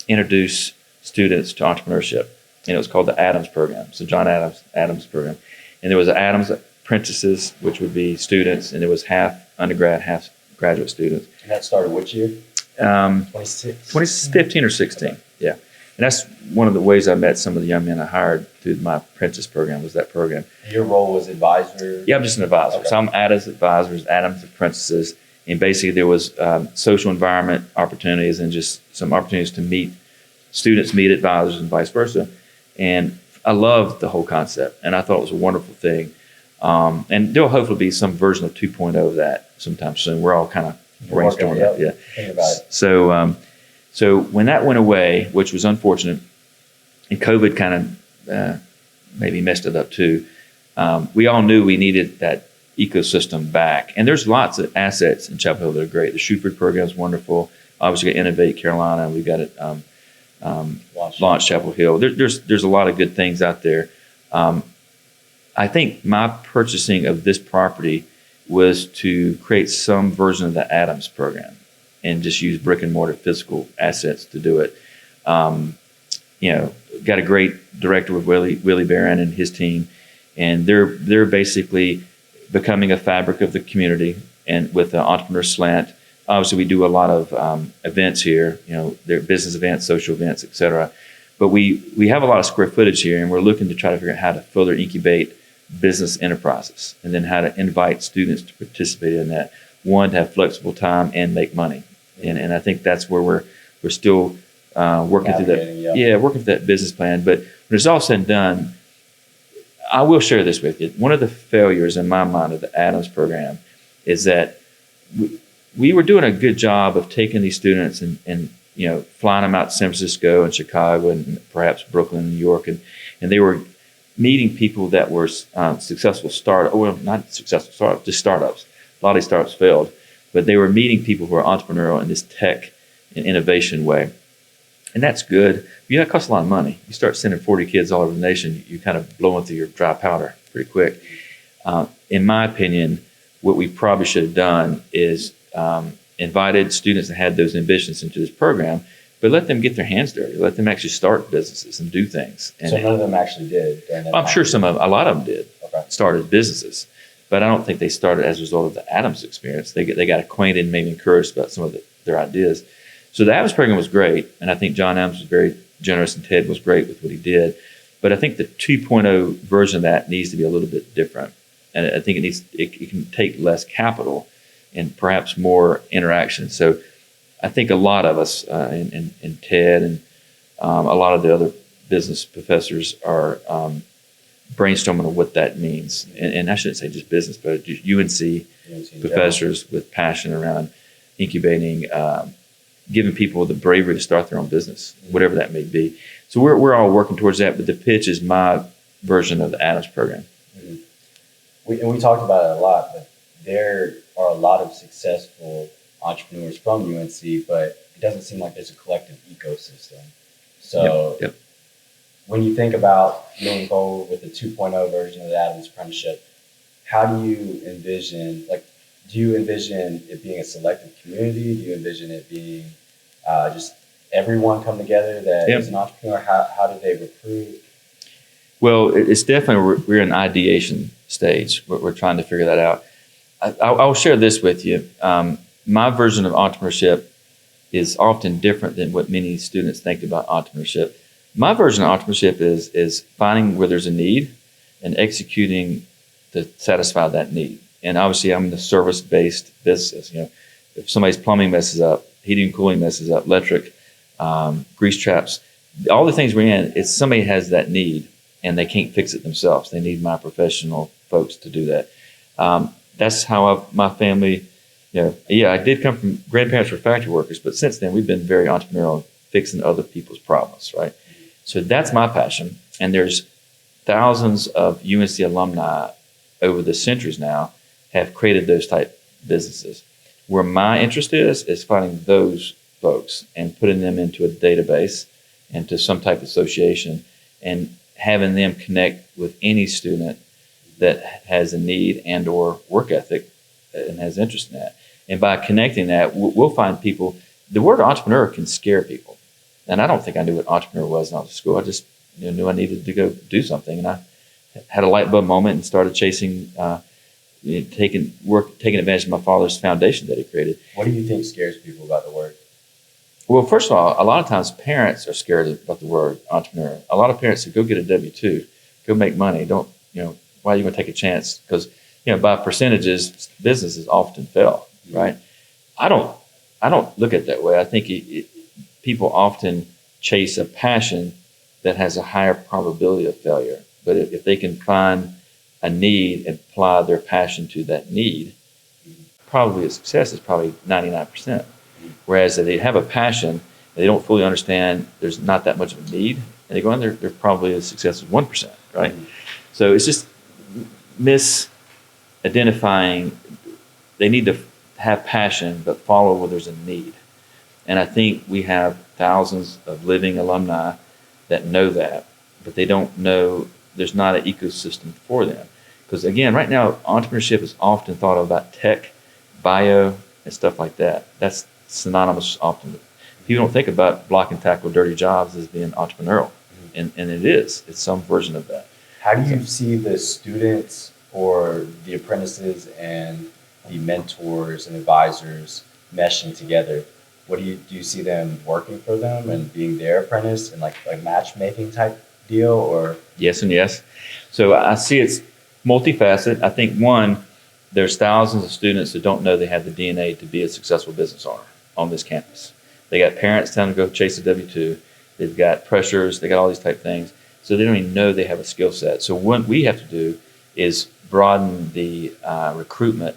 introduce students to entrepreneurship. And it was called the Adams Program. So John Adams Program. And there was Adams apprentices, which would be students, and there was half undergrad, half graduate students. And that started which year? 2015 or 16, yeah. And that's one of the ways I met some of the young men I hired through my apprentice program, was that program. Your role was advisor? Yeah, I'm just an advisor. Okay. So I'm Adams advisors, Adams apprentices, and basically there was social environment opportunities and just some opportunities to meet advisors and vice versa. And I loved the whole concept, and I thought it was a wonderful thing. And there'll hopefully be some version of 2.0 of that sometime soon. We're all kind of brainstorming that. Yeah. Think about it. So when that went away, which was unfortunate, and COVID kind of maybe messed it up too, we all knew we needed that ecosystem back. And there's lots of assets in Chapel Hill that are great. The Shuford program is wonderful. Obviously, we got Innovate Carolina. We've got it Launch Chapel Hill. There's a lot of good things out there. I think my purchasing of this property was to create some version of the Adams program and just use brick and mortar physical assets to do it. Got a great director with Willie Barron and his team, and they're basically becoming a fabric of the community and with the entrepreneur slant. Obviously, we do a lot of events here, there are business events, social events, et cetera. But we have a lot of square footage here, and we're looking to try to figure out how to further incubate business enterprises, and then how to invite students to participate in that. One, to have flexible time and make money, and I think that's where we're still working through that. Yeah, working through that business plan. But when it's all said and done, I will share this with you. One of the failures in my mind of the Adams program is that we were doing a good job of taking these students and flying them out to San Francisco and Chicago and perhaps Brooklyn, New York, and they were meeting people that were successful startups. Well, not successful startups, just startups. A lot of these startups failed, but they were meeting people who are entrepreneurial in this tech and innovation way. And that's good. But that costs a lot of money. You start sending 40 kids all over the nation, you kind of blowing through your dry powder pretty quick. In my opinion, what we probably should have done is invited students that had those ambitions into this program, but let them get their hands dirty. Let them actually start businesses and do things. And so none of them actually did? I'm sure a lot of them did. Okay. Started businesses, but I don't think they started as a result of the Adams experience. They got acquainted and maybe encouraged about some of their ideas. So the Adams program was great, and I think John Adams was very generous, and Ted was great with what he did. But I think the 2.0 version of that needs to be a little bit different, and I think it can take less capital and perhaps more interaction. So I think a lot of us, and Ted and a lot of the other business professors are brainstorming on what that means. And I shouldn't say just business, but UNC professors with passion around incubating, giving people the bravery to start their own business, whatever that may be. So we're all working towards that, but the pitch is my version of the Adams program. Mm-hmm. We talked about it a lot, but there are a lot of successful entrepreneurs from UNC, but it doesn't seem like there's a collective ecosystem. So Yep. When you think about moving forward with the 2.0 version of the Adams Apprenticeship, how do you envision, do you envision it being a selective community? Do you envision it being just everyone come together that is an entrepreneur? How do they recruit? Well, it's definitely, we're in ideation stage. We're trying to figure that out. I'll share this with you. My version of entrepreneurship is often different than what many students think about entrepreneurship. My version of entrepreneurship is finding where there's a need and executing to satisfy that need. And obviously, I'm in the service-based business. If somebody's plumbing messes up, heating and cooling messes up, electric, grease traps, all the things we're in, it's somebody has that need and they can't fix it themselves. They need my professional folks to do that. That's how my family, I did come from, grandparents were factory workers, but since then we've been very entrepreneurial, fixing other people's problems, right? So that's my passion. And there's thousands of UNC alumni over the centuries now have created those type businesses. Where my interest is finding those folks and putting them into a database, into some type of association, and having them connect with any student that has a need and or work ethic and has interest in that. And by connecting that, we'll find people. The word entrepreneur can scare people. And I don't think I knew what entrepreneur was when I was in school. I just knew I needed to go do something. And I had a light bulb moment and started chasing, taking advantage of my father's foundation that he created. What do you think scares people about the word? Well, first of all, a lot of times parents are scared about the word entrepreneur. A lot of parents say, go get a W-2, go make money. Don't, why are you going to take a chance? Because, by percentages, businesses often fail, right? I don't look at it that way. I think people often chase a passion that has a higher probability of failure. But if they can find a need and apply their passion to that need, probably a success is probably 99%. Whereas if they have a passion and they don't fully understand there's not that much of a need, and they go in there, they're probably a success of 1%, right? So it's just identifying, they need to have passion, but follow where there's a need. And I think we have thousands of living alumni that know that, but they don't know there's not an ecosystem for them. Because again, right now, entrepreneurship is often thought of about tech, bio, and stuff like that. That's synonymous often. People don't think about block and tackle dirty jobs as being entrepreneurial. And it is. It's some version of that. How do you see the students or the apprentices and the mentors and advisors meshing together? What do you see them working for them and being their apprentice and like a matchmaking type deal, or? Yes and yes. So I see it's multifaceted. I think one, there's thousands of students that don't know they have the DNA to be a successful business owner on this campus. They got parents telling them to go chase a W-2. They've got pressures. They got all these type of things. So they don't even know they have a skill set. So what we have to do is broaden the recruitment,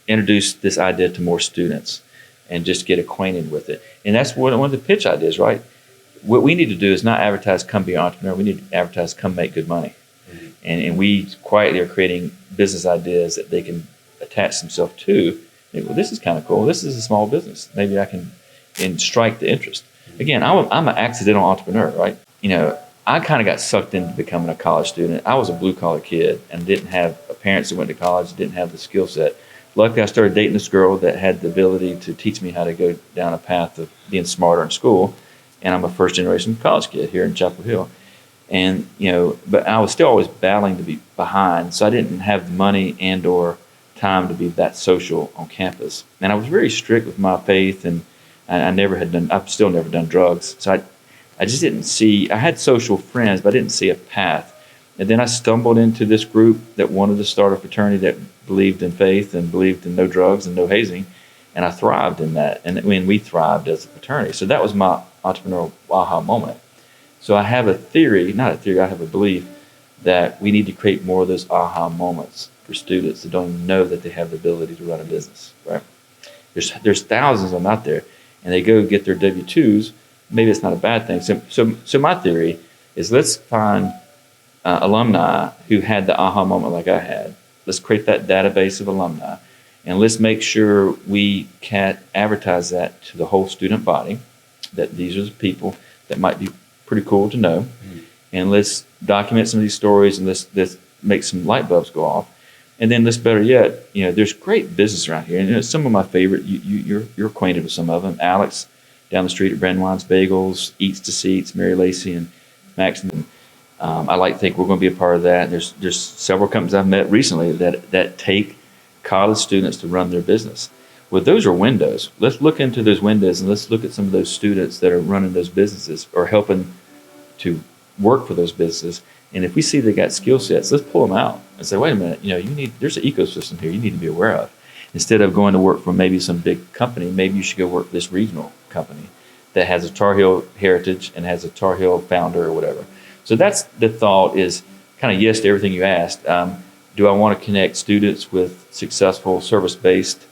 introduce this idea to more students, and just get acquainted with it. And that's one of the pitch ideas, right? What we need to do is not advertise, come be an entrepreneur. We need to advertise, come make good money. Mm-hmm. And we quietly are creating business ideas that they can attach themselves to. Well, this is kind of cool. This is a small business. Maybe I can strike the interest. Again, I'm an accidental entrepreneur, right? I kind of got sucked into becoming a college student. I was a blue-collar kid and didn't have parents that went to college, didn't have the skill set. Luckily, I started dating this girl that had the ability to teach me how to go down a path of being smarter in school. And I'm a first-generation college kid here in Chapel Hill. And, but I was still always battling to be behind, so I didn't have the money and or time to be that social on campus. And I was very strict with my faith, and I've still never done drugs. So I just didn't see, I had social friends, but I didn't see a path. And then I stumbled into this group that wanted to start a fraternity that believed in faith and believed in no drugs and no hazing. And I thrived in that. And we thrived as a fraternity. So that was my entrepreneurial aha moment. So I have I have a belief that we need to create more of those aha moments for students that don't even know that they have the ability to run a business, right? There's thousands of them out there, and they go get their W-2s. Maybe it's not a bad thing. So my theory is, let's find alumni who had the aha moment like I had. Let's create that database of alumni, and let's make sure we can advertise that to the whole student body, that these are the people that might be pretty cool to know. Mm-hmm. And let's document some of these stories, and let's make some light bulbs go off. And then let's, better yet, there's great business around here. And some of my favorite, you're acquainted with some of them. Alex down the street at Brandwine's Bagels, Eats to Seats, Mary Lacey, and Max. I like to think we're going to be a part of that. There's several companies I've met recently that take college students to run their business. Well, those are windows. Let's look into those windows, and let's look at some of those students that are running those businesses or helping to work for those businesses. And if we see they got skill sets, let's pull them out and say, wait a minute, there's an ecosystem here you need to be aware of. Instead of going to work for maybe some big company, maybe you should go work for this regional company that has a Tar Heel heritage and has a Tar Heel founder or whatever. So that's the thought, is kind of yes to everything you asked. Do I want to connect students with successful service-based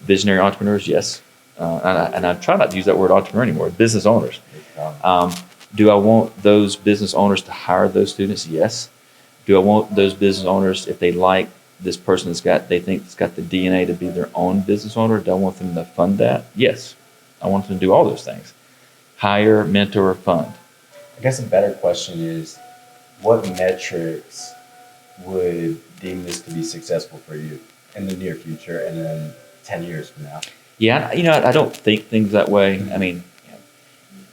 visionary entrepreneurs? Yes. And I try not to use that word entrepreneur anymore, business owners. Do I want those business owners to hire those students? Yes. Do I want those business owners, if they like this person they think it's got the DNA to be their own business owner, do I want them to fund that? Yes. I want them to do all those things. Hire, mentor, fund. I guess a better question is, what metrics would deem this to be successful for you in the near future and then 10 years from now? Yeah, I don't think things that way. Mm-hmm. I mean,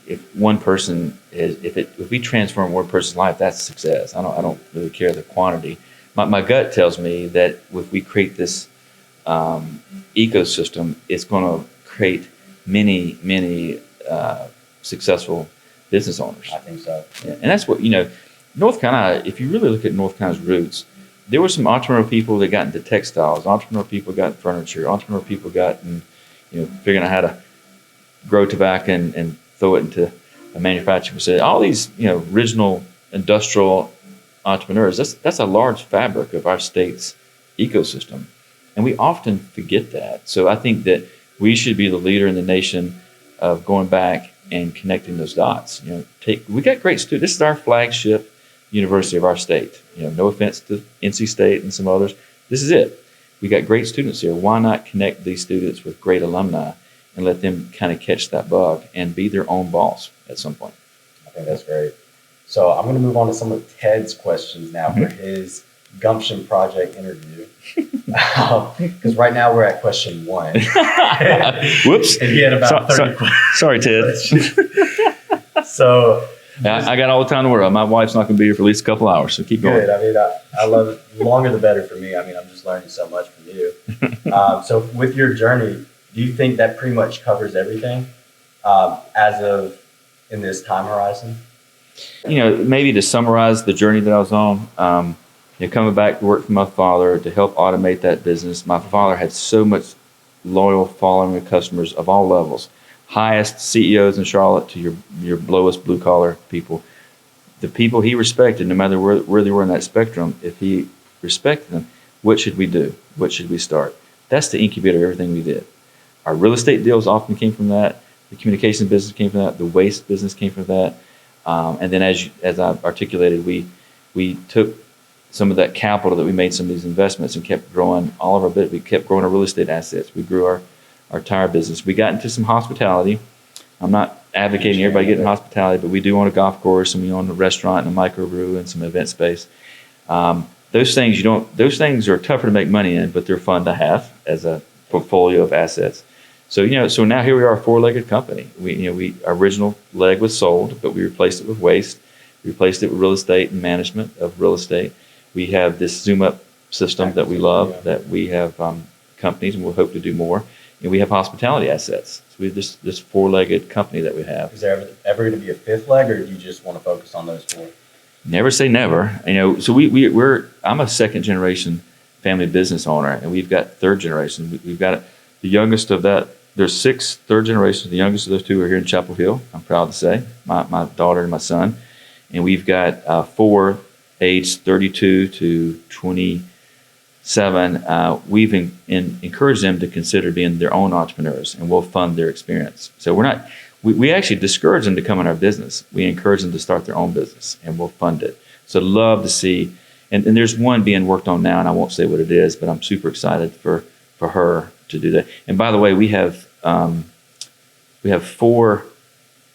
if one person if we transform one person's life, that's success. I don't really care the quantity. My gut tells me that if we create this ecosystem, it's going to create many successful business owners. I think so. Yeah. And that's what, North Carolina, if you really look at North Carolina's roots, there were some entrepreneurial people that got into textiles, entrepreneurial people got in furniture, entrepreneurial people got in, figuring out how to grow tobacco and throw it into a manufacturing facility. All these, original industrial entrepreneurs, that's a large fabric of our state's ecosystem. And we often forget that. So I think that we should be the leader in the nation of going back and connecting those dots. We got great students. This is our flagship university of our state. No offense to NC State and some others. This is it. we got great students here. Why not connect these students with great alumni and let them kind of catch that bug and be their own boss at some point? I think that's great. So I'm going to move on to some of Ted's questions now for his Gumption project interview. Because right now we're at question 1. Whoops. And he had about 30 questions. Sorry, Ted. So I got all the time in the world. My wife's not going to be here for at least a couple hours, so keep going. good. I mean, I love it. The longer the better for me. I mean, I'm just learning so much from you. So with your journey, do you think that pretty much covers everything as of in this time horizon? Maybe to summarize the journey that I was on, coming back to work for my father to help automate that business. My father had so much loyal following of customers of all levels, highest CEOs in Charlotte to your lowest blue collar people. The people he respected, no matter where they were in that spectrum, if he respected them, what should we do? What should we start? That's the incubator of everything we did. Our real estate deals often came from that. The communication business came from that. The waste business came from that. And then as I articulated, we took some of that capital that we made some of these investments and kept growing all of our bit. We kept growing our real estate assets. We grew our tire business. We got into some hospitality. I'm not advocating everybody get into hospitality, but we do own a golf course and we own a restaurant and a microbrew and some event space. Those things are tougher to make money in, but they're fun to have as a portfolio of assets. So now here we are, a 4-legged company. Our original leg was sold, but we replaced it with waste. We replaced it with real estate and management of real estate. We have this ZoomUp system that we love, that we have companies, and we'll hope to do more. And we have hospitality assets. So we have this 4-legged company that we have. Is there ever going to be a 5th leg, or do you just want to focus on those 4? Never say never. So I'm a 2nd-generation family business owner, and we've got 3rd generation. We've got the youngest of that. There's 6 3rd generations. The youngest of those 2 are here in Chapel Hill, I'm proud to say, my daughter and my son. And we've got 4 aged 32 to 27. We've encouraged them to consider being their own entrepreneurs, and we'll fund their experience. So we actually discourage them to come in our business. We encourage them to start their own business, and we'll fund it. So love to see, and there's one being worked on now, and I won't say what it is, but I'm super excited for her to do that. And by the way, we have 4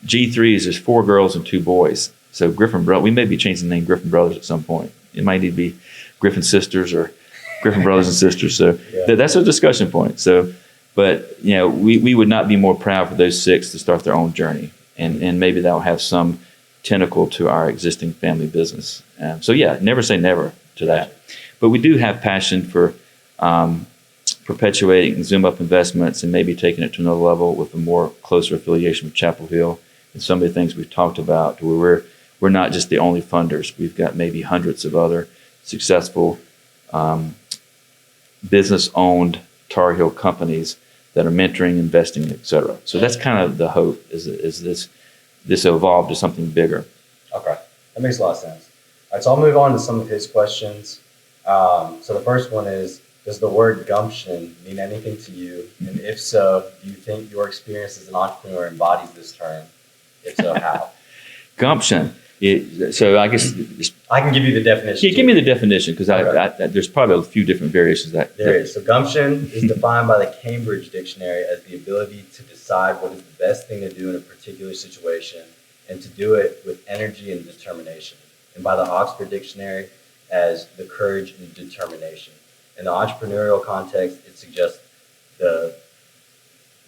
G3s. There's 4 girls and 2 boys. So Griffin Brothers, we may be changing the name Griffin Brothers at some point. It might need to be Griffin Sisters or Griffin Brothers and Sisters. So that's a discussion point. So, but we would not be more proud for those 6 to start their own journey, and maybe that will have some tentacle to our existing family business. So never say never to that. But we do have passion for perpetuating ZoomUp investments and maybe taking it to another level with a more closer affiliation with Chapel Hill and some of the things we've talked about, where we're not just the only funders. We've got maybe hundreds of other successful business-owned Tar Heel companies that are mentoring, investing, et cetera. So that's kind of the hope, is this evolved to something bigger. Okay, that makes a lot of sense. All right, so I'll move on to some of his questions. So the first one is, does the word gumption mean anything to you? And if so, do you think your experience as an entrepreneur embodies this term? If so, how? Gumption. So I guess I can give you the definition. Yeah, give me the definition, because there's probably a few different variations. There is. So gumption is defined by the Cambridge Dictionary as the ability to decide what is the best thing to do in a particular situation and to do it with energy and determination. And by the Oxford Dictionary as the courage and determination. In the entrepreneurial context, it suggests the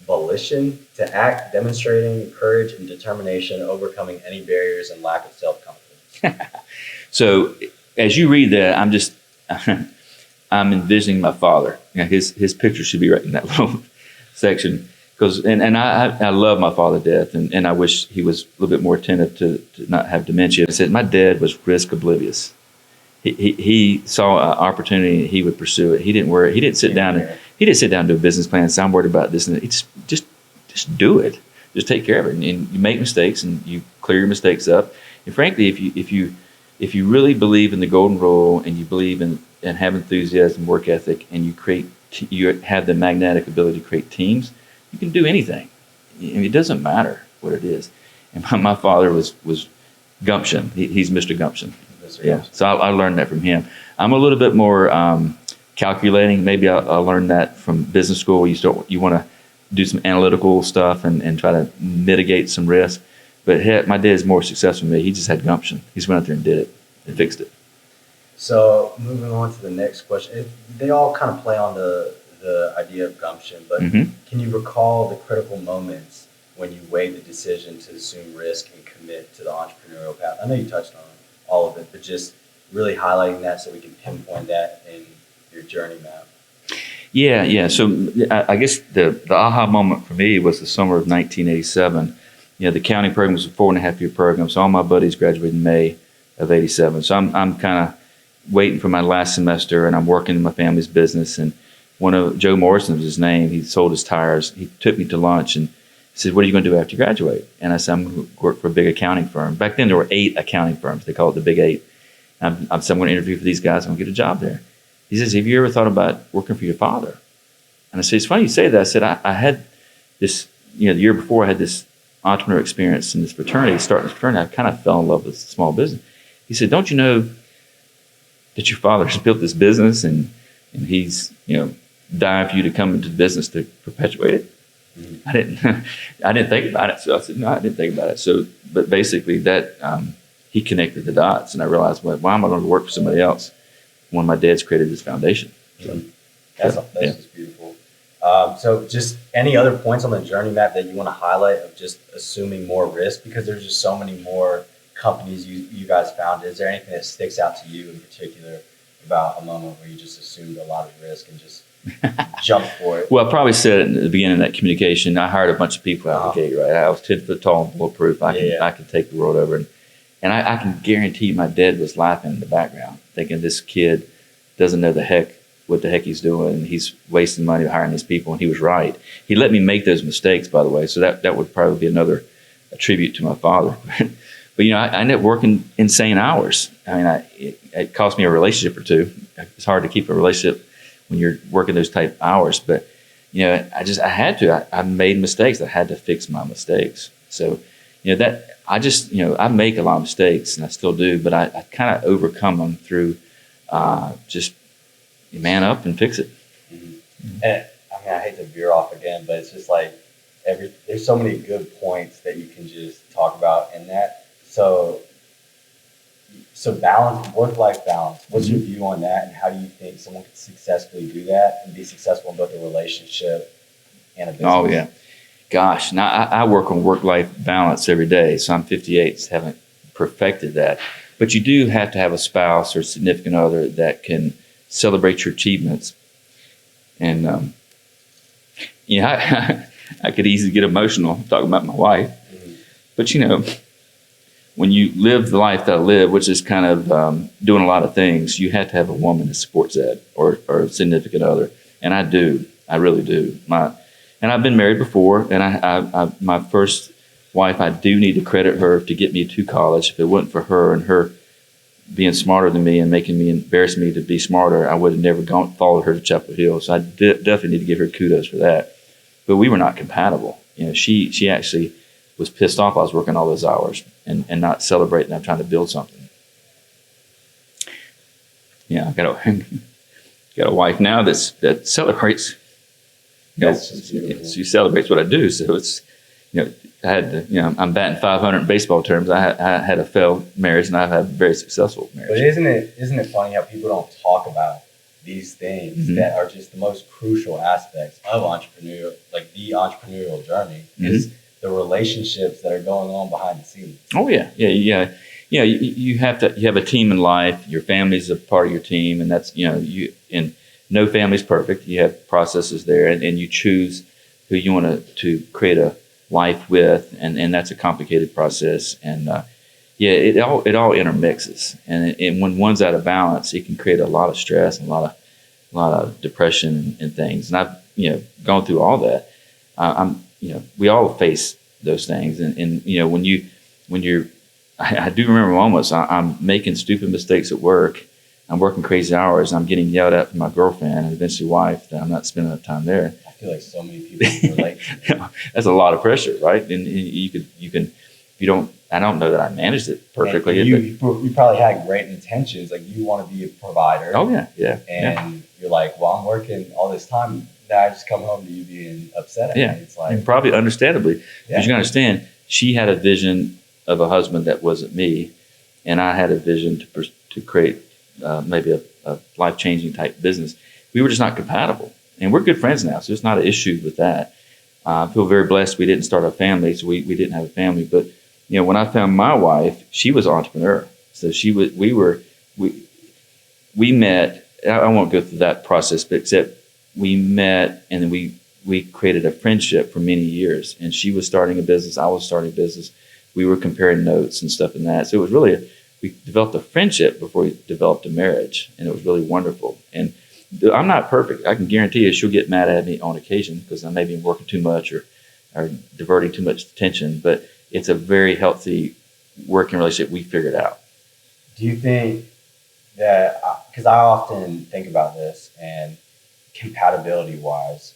volition to act, demonstrating courage and determination, overcoming any barriers and lack of self-confidence. So as you read that, I'm envisioning my father. His picture should be right in that little section. And I love my father to death, and I wish he was a little bit more attentive to not have dementia. I said my dad was risk oblivious. He saw an opportunity, he would pursue it. He didn't worry. He didn't sit down and do a business plan and say, I'm worried about this. And just do it. Just take care of it. And you make mistakes and you clear your mistakes up. And frankly, if you really believe in the golden rule and you believe in and have enthusiasm, work ethic, and you have the magnetic ability to create teams, you can do anything. And it doesn't matter what it is. And my father was Gumption. He's Mr. Gumption. Yeah, so I learned that from him. I'm a little bit more calculating. Maybe I learned that from business school. You want to do some analytical stuff and try to mitigate some risk. But my dad is more successful than me. He just had gumption. He just went out there and did it and fixed it. So moving on to the next question, they all kind of play on the idea of gumption, but can you recall the critical moments when you weighed the decision to assume risk and commit to the entrepreneurial path? I know you touched on all of it, but just really highlighting that so we can pinpoint that in your journey map. Yeah. So I guess the aha moment for me was the summer of 1987. The county program was a 4.5-year program, so all my buddies graduated in May of 87. So I'm kind of waiting for my last semester, and I'm working in my family's business. And Joe Morrison was his name. He sold his tires. He took me to lunch and said, "What are you going to do after you graduate?" And I said, "I'm going to work for a big accounting firm." Back then, there were 8 accounting firms. They call it the Big 8. I said, "I'm going to interview for these guys. I'm going to get a job there." He says, "Have you ever thought about working for your father?" And I said, "It's funny you say that." I said, I had this, the year before I had this entrepreneur experience in this fraternity, starting this fraternity. I kind of fell in love with small business. He said, "Don't you know that your father has built this business and he's, dying for you to come into the business to perpetuate it?" I didn't think about it. So I said, "No, I didn't think about it." So, but basically that, he connected the dots, and I realized, well, why am I going to work for somebody else when my dad's created this foundation? So, that's just beautiful. So just any other points on the journey map that you want to highlight of just assuming more risk, because there's just so many more companies you guys founded. Is there anything that sticks out to you in particular about a moment where you just assumed a lot of risk and just jumped for it? Well, I probably said it at the beginning of that communication. I hired a bunch of people out of the gate, right? I was 10 foot tall and bulletproof. I could take the world over. And I can guarantee my dad was laughing in the background, thinking this kid doesn't know what the heck he's doing. And he's wasting money hiring these people. And he was right. He let me make those mistakes, by the way. So that would probably be another tribute to my father. But, I ended up working insane hours. I mean, it cost me a relationship or two. It's hard to keep a relationship when you're working those type hours. But, I had to. I made mistakes. I had to fix my mistakes. So, I make a lot of mistakes, and I still do, but I kind of overcome them through just man up and fix it. And I hate to veer off again, but it's just like there's so many good points that you can just talk about in that. So balance, work-life balance. What's your view on that, and how do you think someone could successfully do that and be successful in both a relationship and a business? Oh yeah, gosh. Now I work on work-life balance every day. So I'm 58, so haven't perfected that. But you do have to have a spouse or significant other that can celebrate your achievements. And I could easily get emotional talking about my wife, but when you live the life that I live, which is kind of doing a lot of things, you have to have a woman that supports that, or a significant other. And I do. I really do. And I've been married before, and I my first wife, I do need to credit her to get me to college. If it wasn't for her and her being smarter than me and embarrass me to be smarter, I would have never followed her to Chapel Hill. So I definitely need to give her kudos for that. But we were not compatible. She actually was pissed off I was working all those hours and not celebrating. I'm trying to build something. I got a wife now that celebrates. She celebrates what I do. So it's, I had to, I'm batting 500 in baseball terms. I had a failed marriage, and I've had a very successful marriage. But isn't it funny how people don't talk about these things that are just the most crucial aspects of entrepreneurial, like the entrepreneurial journey, is the relationships that are going on behind the scenes. Oh yeah. You have a team in life. Your family's a part of your team, and that's and no family's perfect. You have processes there, and you choose who you want to create a life with, and that's a complicated process. And it all intermixes, and when one's out of balance, it can create a lot of stress and a lot of depression and things. And I've gone through all that. We all face those things, and when you're I do remember moments I'm making stupid mistakes at work. I'm working crazy hours, and I'm getting yelled at from my girlfriend and eventually wife that I'm not spending enough time there. I feel like so many people can relate. That's a lot of pressure, right? And you can if you don't I don't know that I managed it perfectly. And you probably had great intentions. Like you want to be a provider. Oh yeah. And you're like, well, I'm working all this time. Now I just come home to you being upset at me. It's like, and probably understandably, because you can understand, she had a vision of a husband that wasn't me, and I had a vision to create maybe a life-changing type business. We were just not compatible, and we're good friends now, so it's not an issue with that. I feel very blessed we didn't start a family, so we didn't have a family. But when I found my wife, she was an entrepreneur, so we met. I won't go through that process, but except we met, and then we created a friendship for many years. And she was starting a business, I was starting a business. We were comparing notes and stuff in that. So it was really we developed a friendship before we developed a marriage, and it was really wonderful. And I'm not perfect. I can guarantee you she'll get mad at me on occasion because I may be working too much or diverting too much attention, but it's a very healthy working relationship we figured out. Do you think that, because I often think about this, and compatibility wise,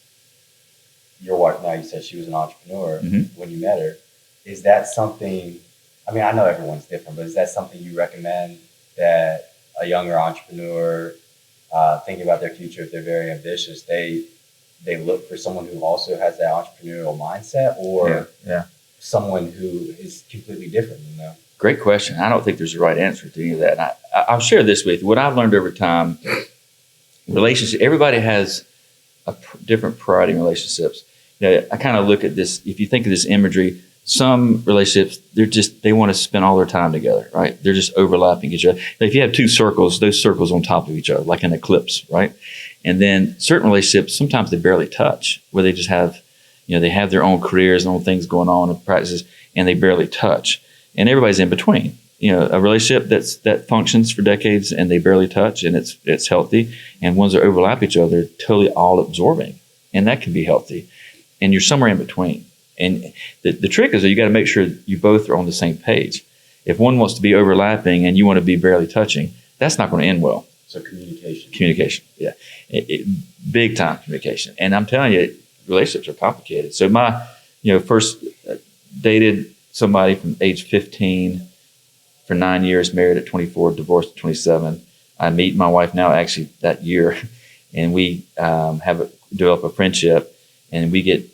your wife, now you said she was an entrepreneur when you met her. Is that something, I mean, I know everyone's different, but is that something you recommend that a younger entrepreneur thinking about their future, if they're very ambitious, they look for someone who also has that entrepreneurial mindset, or someone who is completely different, Great question. I don't think there's a right answer to any of that. And I'll share this with you. What I've learned over time, relationships, everybody has a different priority in relationships. I kind of look at this, if you think of this imagery, some relationships, they want to spend all their time together, right? They're just overlapping each other. If you have two circles, those circles on top of each other, like an eclipse, right? And then certain relationships, sometimes they barely touch, where they just have, they have their own careers and own things going on and practices, and they barely touch. And everybody's in between. A relationship that functions for decades and they barely touch, and it's healthy. And ones that overlap each other, they're totally all absorbing, and that can be healthy. And you're somewhere in between. And the trick is that you got to make sure you both are on the same page. If one wants to be overlapping and you want to be barely touching, that's not going to end well. So communication. Communication, big time communication. And I'm telling you, relationships are complicated. So my, first dated somebody from age 15 for 9 years, married at 24, divorced at 27. I meet my wife now actually that year, and we develop a friendship, and we get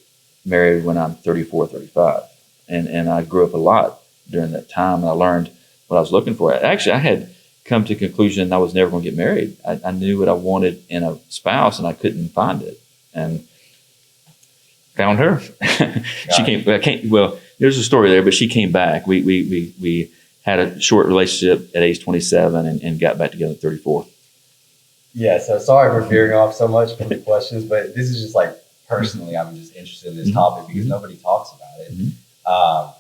married when I'm 34, 35. And I grew up a lot during that time, and I learned what I was looking for. Actually, I had come to the conclusion I was never going to get married. I knew what I wanted in a spouse, and I couldn't find it. And found her. She came. Well, there's a story there, but she came back. We had a short relationship at age 27 and got back together at 34. Yeah. So sorry for veering off so much from the questions, but this is just like personally, I'm just interested in this topic because nobody talks about it.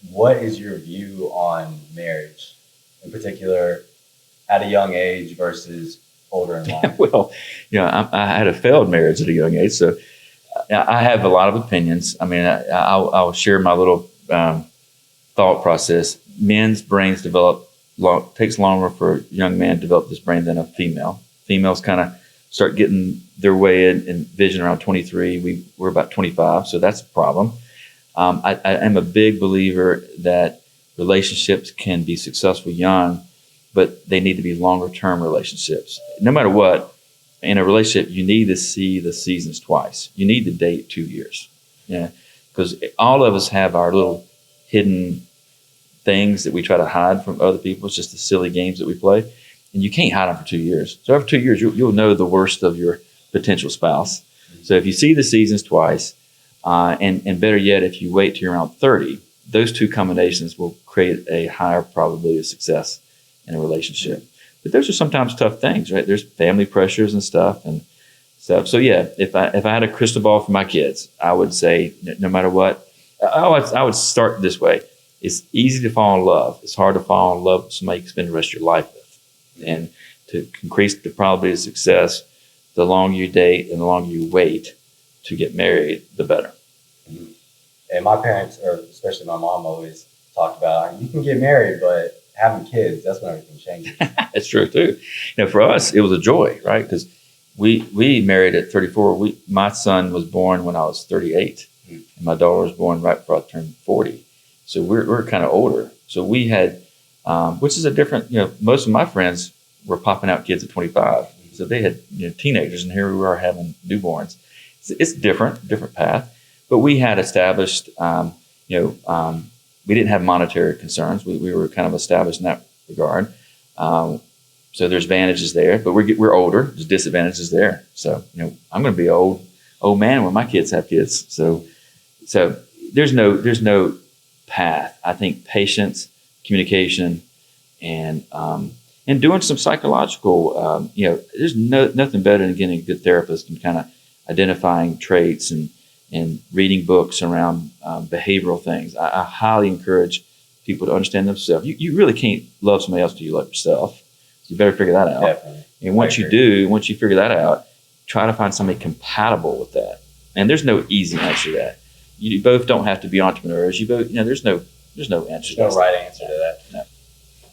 What is your view on marriage, in particular, at a young age versus older in life? Well, I had a failed marriage at a young age, so I have a lot of opinions. I mean, I'll share my little thought process. Men's brains takes longer for a young man to develop this brain than a female. Females kind of start getting their way in vision around 23. We're about 25, so that's a problem. I am a big believer that relationships can be successful young, but they need to be longer term relationships. No matter what, in a relationship, you need to see the seasons twice. You need to date 2 years. Because all of us have our little hidden things that we try to hide from other people. It's just the silly games that we play. And you can't hide them for 2 years. So after 2 years, you'll know the worst of your potential spouse. So if you see the seasons twice, and better yet, if you wait till you're around 30, those two combinations will create a higher probability of success in a relationship. But those are sometimes tough things, right? There's family pressures and stuff and stuff. So yeah, if I had a crystal ball for my kids, I would say no matter what, I would start this way. It's easy to fall in love. It's hard to fall in love with somebody you can spend the rest of your life with. And to increase the probability of success, the longer you date and the longer you wait to get married, the better. And my parents, or especially my mom, always talked about, you can get married, but having kids, that's when everything changes. That's true too. For us, it was a joy, right? Because we married at 34. My son was born when I was 38, and my daughter was born right before I turned 40. So we're kind of older, So we had, which is a different, most of my friends were popping out kids at 25. So they had teenagers, and here we were having newborns. It's different path. But we had established, we didn't have monetary concerns. We were kind of established in that regard. So there's advantages there, but we're older. There's disadvantages there. So I'm going to be an old man when my kids have kids. So there's no path. I think patience, communication, and doing some psychological. There's nothing better than getting a good therapist and kind of identifying traits and reading books around behavioral things. I highly encourage people to understand themselves. You really can't love somebody else till you love yourself. So you better figure that out. Definitely. And once you figure that out, try to find somebody compatible with that. And there's no easy answer to that. You both don't have to be entrepreneurs. You both, there's no answer. There's no right answer to that. No.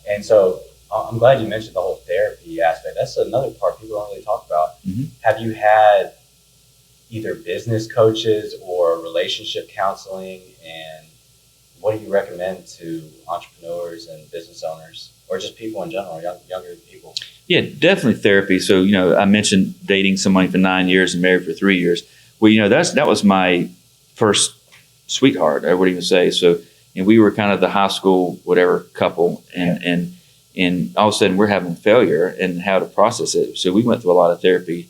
And so I'm glad you mentioned the whole therapy aspect. That's another part people don't really talk about. Mm-hmm. Have you had either business coaches or relationship counseling, and what do you recommend to entrepreneurs and business owners, or just people in general, younger people? Yeah, definitely therapy. So, I mentioned dating somebody for 9 years and married for 3 years. Well, that was my first sweetheart, I would even say. So, and we were kind of the high school, whatever couple, and all of a sudden we're having failure and how to process it. So we went through a lot of therapy.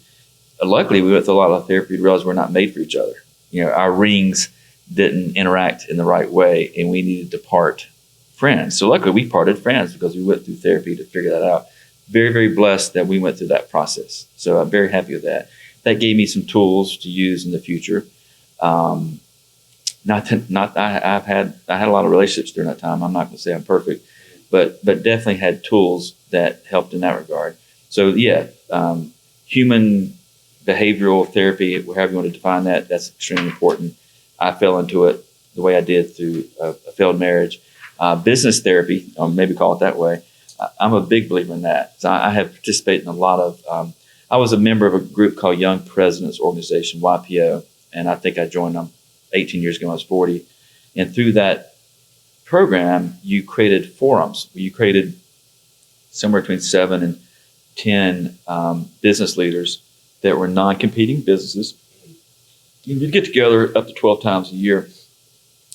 Luckily, we went through a lot of therapy to realize we're not made for each other. Our rings didn't interact in the right way, and we needed to part friends. So luckily, we parted friends because we went through therapy to figure that out. Very, very blessed that we went through that process. So I'm very happy with that. That gave me some tools to use in the future. I had a lot of relationships during that time. I'm not going to say I'm perfect, but definitely had tools that helped in that regard. So human behavioral therapy, however you want to define that, that's extremely important. I fell into it the way I did through a failed marriage. Business therapy, or maybe call it that way, I'm a big believer in that. So I have participated in a lot of, I was a member of a group called Young Presidents Organization, YPO, and I think I joined them 18 years ago when I was 40. And through that program, you created forums. You created somewhere between 7 and 10 business leaders that were non-competing businesses. You'd get together up to 12 times a year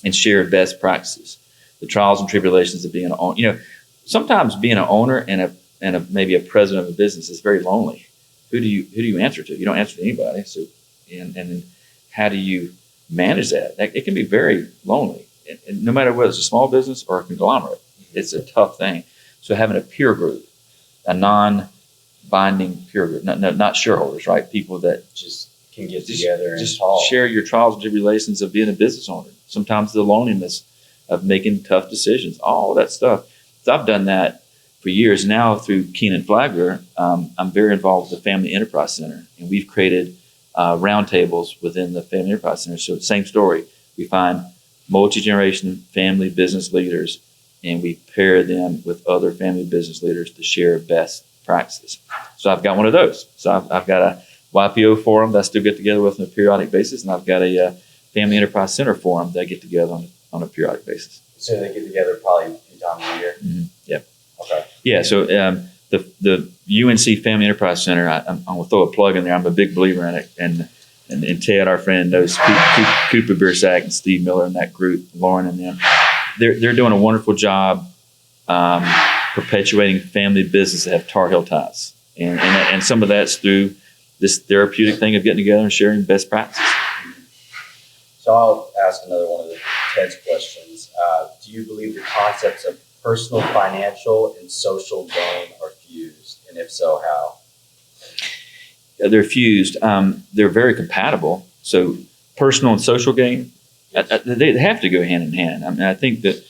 and share best practices, the trials and tribulations of being an owner. Sometimes being an owner and maybe a president of a business is very lonely. Who do you answer to? You don't answer to anybody. So, and then how do you manage that? It can be very lonely. And no matter whether it's a small business or a conglomerate, it's a tough thing. So having a peer group, a non-binding peer group, not shareholders, right? People that just can get together and just talk. Share your trials and tribulations of being a business owner. Sometimes the loneliness of making tough decisions, all that stuff. So I've done that for years. Now through Kenan-Flagler, I'm very involved with the Family Enterprise Center, and we've created roundtables within the Family Enterprise Center. So same story. We find multi-generation family business leaders, and we pair them with other family business leaders to share best practices. So I've got one of those. So I've got a YPO forum that I still get together with on a periodic basis, and I've got a Family Enterprise Center forum that I get together on a periodic basis. So they get together probably a few times a year? Mm-hmm. Yeah. Okay. Yeah, so the UNC Family Enterprise Center, I'm going to throw a plug in there. I'm a big believer in it. And Ted, our friend, knows Cooper Biersack and Steve Miller and that group, Lauren and them. They're doing a wonderful job perpetuating family business that have Tar Heel ties. And some of that's through this therapeutic thing of getting together and sharing best practices. So I'll ask another one of Ted's questions. Do you believe the concepts of personal, financial, and social gain are fused? And if so, how? They're fused. They're very compatible. So personal and social gain, they have to go hand in hand. I mean, I think that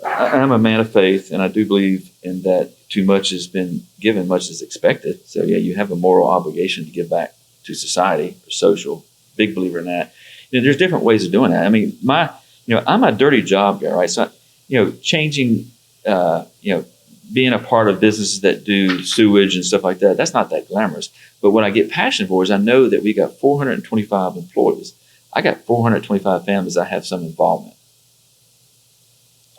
I'm a man of faith, and I do believe in that too much has been given, much is expected. So yeah, you have a moral obligation to give back to society or social. Big believer in that. There's different ways of doing that. I mean, I'm a dirty job guy, right? So, changing, being a part of businesses that do sewage and stuff like that, that's not that glamorous. But what I get passionate for is I know that we got 425 employees. I got 425 families I have some involvement.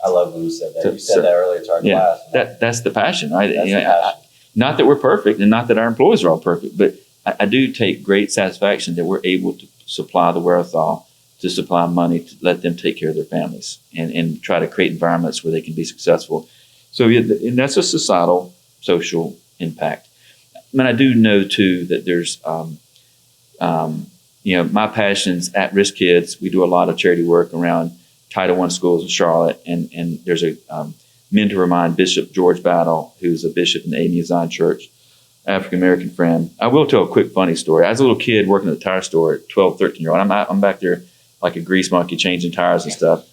I love when you said that. So- You said so- that earlier to our yeah, class. that's the passion, right? That's You know, the passion. not that we're perfect and not that our employees are all perfect, but I do take great satisfaction that we're able to supply the wherewithal to supply money to let them take care of their families and try to create environments where they can be successful. So and that's a societal, social impact. I mean, I do know too that there's, my passion's at-risk kids. We do a lot of charity work around Title I schools in Charlotte, and there's a mentor of mine, Bishop George Battle, who's a bishop in the Amy Zion Church, African-American friend. I will tell a quick funny story. I was a little kid working at the tire store at 12, 13-year-old. I'm back there like a grease monkey changing tires and stuff.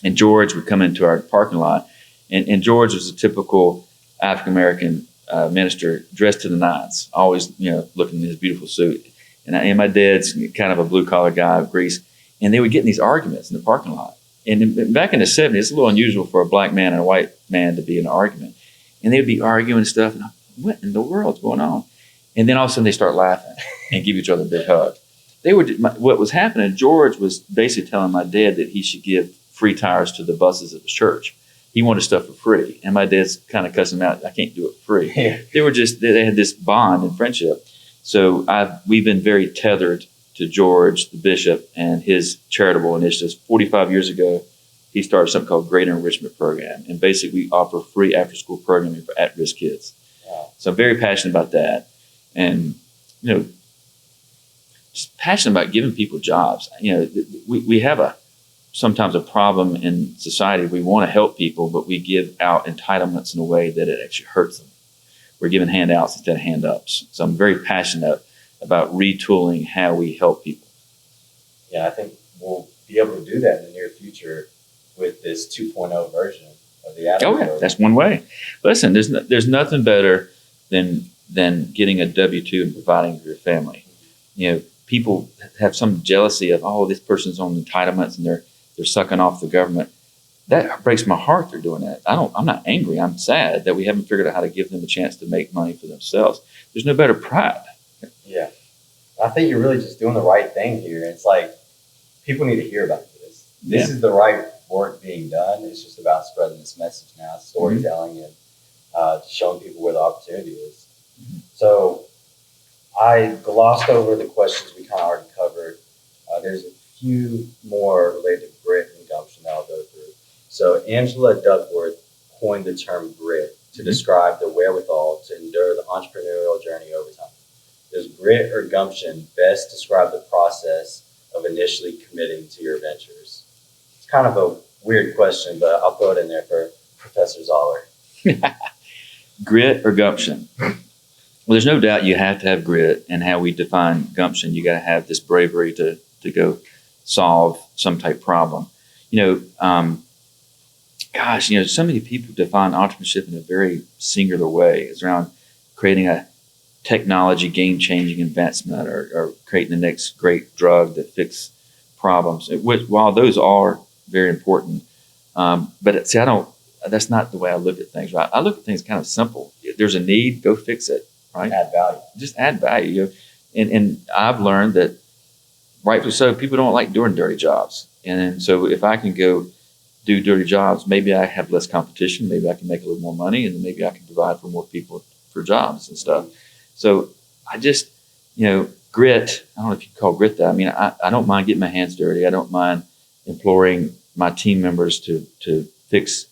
And George would come into our parking lot, and George was a typical African-American minister dressed to the nines, always, looking in his beautiful suit. And my dad's kind of a blue-collar guy of grease. And they would get in these arguments in the parking lot. And back in the 70s, it's a little unusual for a black man and a white man to be in an argument. And they'd be arguing and stuff. And I'm, what in the world's going on? And then all of a sudden they start laughing and give each other a big hug. What was happening, George was basically telling my dad that he should give free tires to the buses at the church. He wanted stuff for free. And my dad's kind of cussing him out. I can't do it for free. Yeah. They had this bond and friendship. So we've been very tethered to George, the bishop, and his charitable initiatives. 45 years ago, he started something called Greater Enrichment Program. And basically, we offer free after-school programming for at-risk kids. Wow. So I'm very passionate about that. And, just passionate about giving people jobs. We have sometimes a problem in society. We want to help people, but we give out entitlements in a way that it actually hurts them. We're giving handouts instead of hand-ups. So I'm very passionate about retooling how we help people. Yeah, I think we'll be able to do that in the near future with this 2.0 version of the Adams program. That's one way. Listen, there's nothing better than getting a W-2 and providing for your family. People have some jealousy of, this person's on entitlements and they're sucking off the government. That breaks my heart they're doing that. I'm not angry. I'm sad that we haven't figured out how to give them a chance to make money for themselves. There's no better pride. Yeah. I think you're really just doing the right thing here. It's like people need to hear about this. This is the right work being done. It's just about spreading this message now, storytelling, and showing people where the opportunity is. Mm-hmm. So I glossed over the questions we kind of already covered. There's a few more related to grit and gumption that I'll go through. So Angela Duckworth coined the term grit to describe the wherewithal to endure the entrepreneurial journey over time. Does grit or gumption best describe the process of initially committing to your ventures? It's kind of a weird question, but I'll throw it in there for Professor Zoller. Grit or gumption? Well, there's no doubt you have to have grit, and how we define gumption, you got to have this bravery to go solve some type problem. So many people define entrepreneurship in a very singular way. It's around creating a technology game-changing advancement or creating the next great drug that fixes problems. While those are very important, but see, that's not the way I look at things. Right? I look at things kind of simple. If there's a need, go fix it. Right? Add value. Just add value. And I've learned that, rightfully so, people don't like doing dirty jobs. And so if I can go do dirty jobs, maybe I have less competition. Maybe I can make a little more money, and then maybe I can provide for more people for jobs and stuff. So I just, grit, I don't know if you can call grit that. I mean, I don't mind getting my hands dirty. I don't mind imploring my team members to fix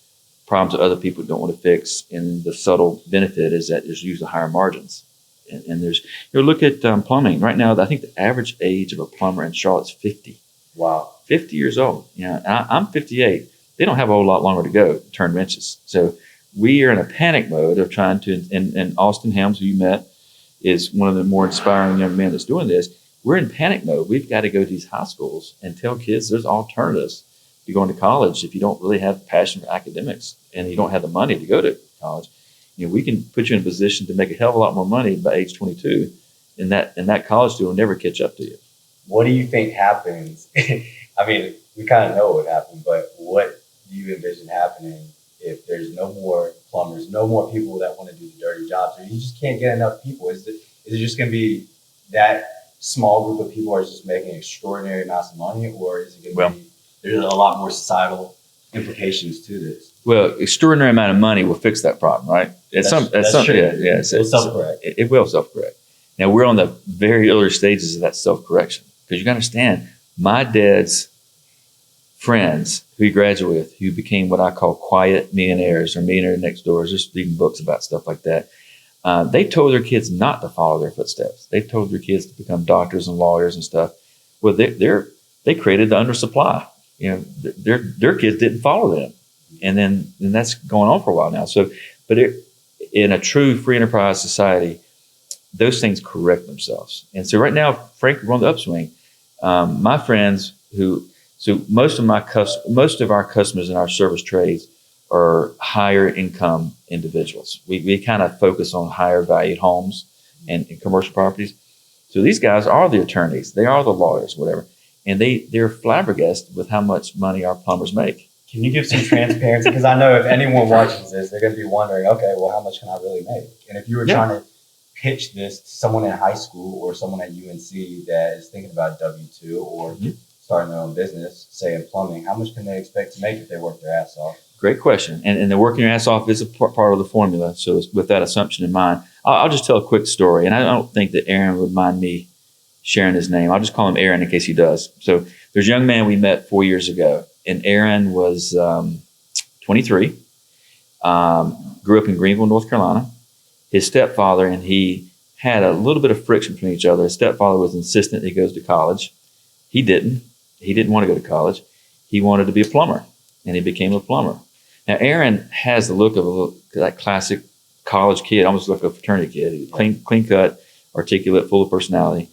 problems that other people don't want to fix. And the subtle benefit is that there's usually higher margins. And there's, look at plumbing. Right now, I think the average age of a plumber in Charlotte is 50. Wow. 50 years old. I'm 58. They don't have a whole lot longer to go to turn wrenches. So we are in a panic mode of trying to, and Austin Helms, who you met, is one of the more inspiring young men that's doing this. We're in panic mode. We've got to go to these high schools and tell kids there's alternatives to going to college if you don't really have passion for academics and you don't have the money to go to college. We can put you in a position to make a hell of a lot more money by age 22, and that college student will never catch up to you. What do you think happens? I mean, we kind of know what happened, but what do you envision happening if there's no more plumbers, no more people that want to do the dirty jobs, or you just can't get enough people? Is it just going to be that small group of people are just making extraordinary amounts of money, or is it going to be there's a lot more societal implications to this. Well, extraordinary amount of money will fix that problem, right? That's true. Yeah, It'll self-correct. It will self-correct. Now, we're on the very early stages of that self-correction, because you got to understand, my dad's friends who he graduated with, who became what I call quiet millionaires or millionaire next doors, just reading books about stuff like that. They told their kids not to follow their footsteps. They told their kids to become doctors and lawyers and stuff. Well, they created the undersupply. Their kids didn't follow them, and that's going on for a while now. So, in a true free enterprise society, those things correct themselves. And so right now, frankly, we're on the upswing. My friends most of our customers in our service trades are higher income individuals. We kind of focus on higher valued homes and commercial properties. So these guys are the attorneys, they are the lawyers, whatever. And they're flabbergasted with how much money our plumbers make. Can you give some transparency? Because I know if anyone watches this, they're going to be wondering, okay, well, how much can I really make? And if you were trying to pitch this to someone in high school or someone at UNC that is thinking about W-2 or starting their own business, say in plumbing, how much can they expect to make if they work their ass off? Great question. And the working your ass off is a part of the formula. So with that assumption in mind, I'll just tell a quick story. And I don't think that Aaron would mind me sharing his name. I'll just call him Aaron in case he does. So there's a young man we met 4 years ago. And Aaron was 23, grew up in Greenville, North Carolina. His stepfather and he had a little bit of friction between each other. His stepfather was insistent he goes to college. He didn't. He didn't want to go to college. He wanted to be a plumber, and he became a plumber. Now, Aaron has the look of that classic college kid, almost like a fraternity kid. He's clean cut, articulate, full of personality.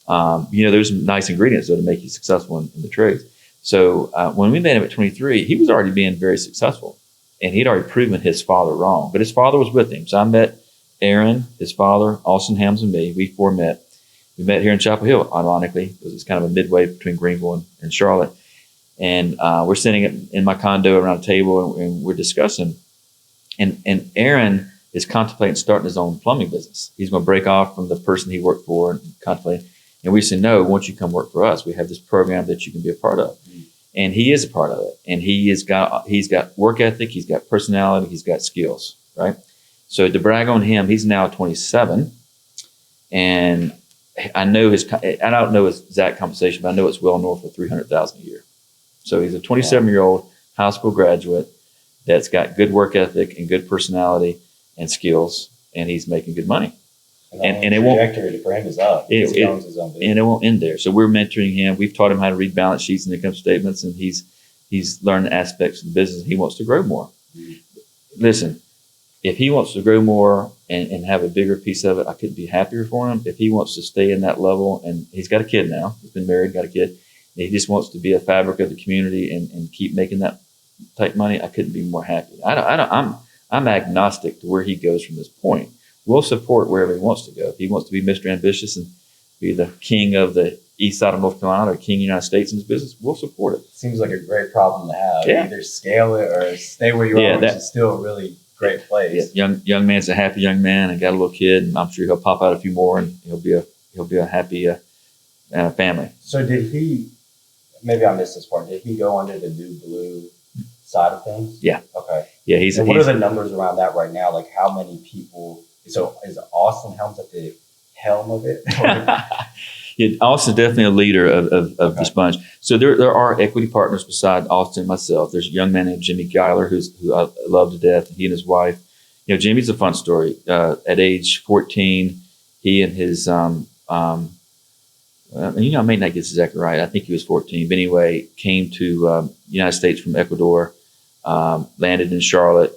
There's some nice ingredients, though, to make you successful in the trades. So when we met him at 23, he was already being very successful, and he'd already proven his father wrong. But his father was with him. So I met Aaron, his father, Austin Helms, and me. We four met. We met here in Chapel Hill, ironically, because it's kind of a midway between Greenville and Charlotte. And we're sitting in my condo around a table, and we're discussing. And Aaron is contemplating starting his own plumbing business. He's going to break off from the person he worked for and contemplate. And we said, no, once you come work for us, we have this program that you can be a part of. And he is a part of it. And he's got work ethic, he's got personality, he's got skills, right? So to brag on him, he's now 27. And I don't know his exact compensation, but I know it's well north of $300,000 a year. So he's a 27-year-old high school graduate that's got good work ethic and good personality and skills, and he's making good money. And it won't. Trajectory for him is up. And it won't end there. So we're mentoring him. We've taught him how to read balance sheets and income statements, and he's learned aspects of the business. He wants to grow more. Listen, if he wants to grow more and have a bigger piece of it, I couldn't be happier for him. If he wants to stay in that level, and he's got a kid now, he's been married, got a kid, and he just wants to be a fabric of the community and keep making that type money, I couldn't be more happy. I'm agnostic to where he goes from this point. We'll support wherever he wants to go. If he wants to be Mr. Ambitious and be the king of the east side of North Carolina or king of the United States in his business, we'll support it. Seems like a great problem to have. Yeah. Either scale it or stay where you are, which is still a really great place. Yeah. Young man's a happy young man and got a little kid, and I'm sure he'll pop out a few more, and he'll be a happy family. So did he? Maybe I missed this part. Did he go under the New Blue side of things? Yeah. Okay. Yeah. What are the numbers around that right now? Like how many people? So is Austin Helms at the helm of it? Yeah, Austin's definitely a leader of this bunch. So there are equity partners beside Austin and myself. There's a young man named Jimmy Geiler who I love to death. He and his wife. Jimmy's a fun story. At age 14, he and his I may not get this exactly right. I think he was 14. But anyway, came to the United States from Ecuador, landed in Charlotte,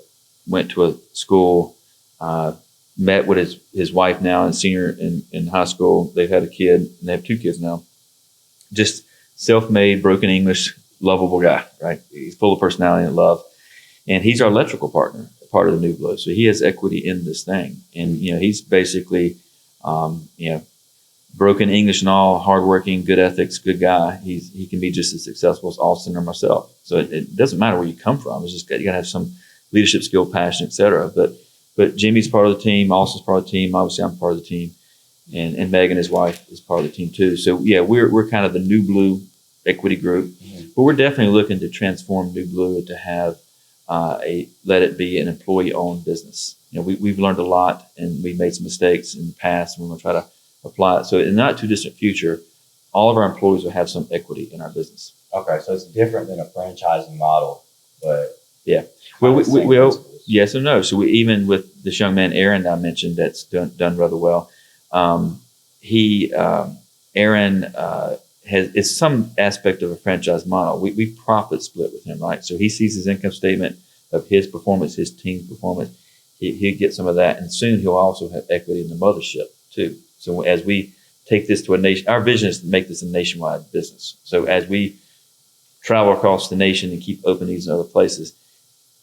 went to a school, met with his wife now and senior in high school. They've had a kid, and they have 2 kids now. Just self-made, broken English, lovable guy, right? He's full of personality and love. And he's our electrical partner, part of the New Blue. So he has equity in this thing. And, he's basically, broken English and all, hardworking, good ethics, good guy. He can be just as successful as Austin or myself. So it doesn't matter where you come from. It's just you got to have some leadership skill, passion, et cetera. But Jimmy's part of the team. Austin's part of the team. Obviously, I'm part of the team, and Megan, his wife, is part of the team too. So yeah, we're kind of the New Blue equity group. Mm-hmm. But we're definitely looking to transform New Blue to have let it be an employee-owned business. We've learned a lot, and we've made some mistakes in the past, and we're going to try to apply it. So in the not too distant future, all of our employees will have some equity in our business. Okay, so it's different than a franchising model, but yeah. Well, yes and no. So even with this young man, Aaron, that I mentioned, that's done rather well. Aaron is some aspect of a franchise model. We profit split with him, right? So he sees his income statement of his performance, his team's performance. He'll get some of that, and soon he'll also have equity in the mothership too. So as we take this to a nation, our vision is to make this a nationwide business. So as we travel across the nation and keep opening these in other places,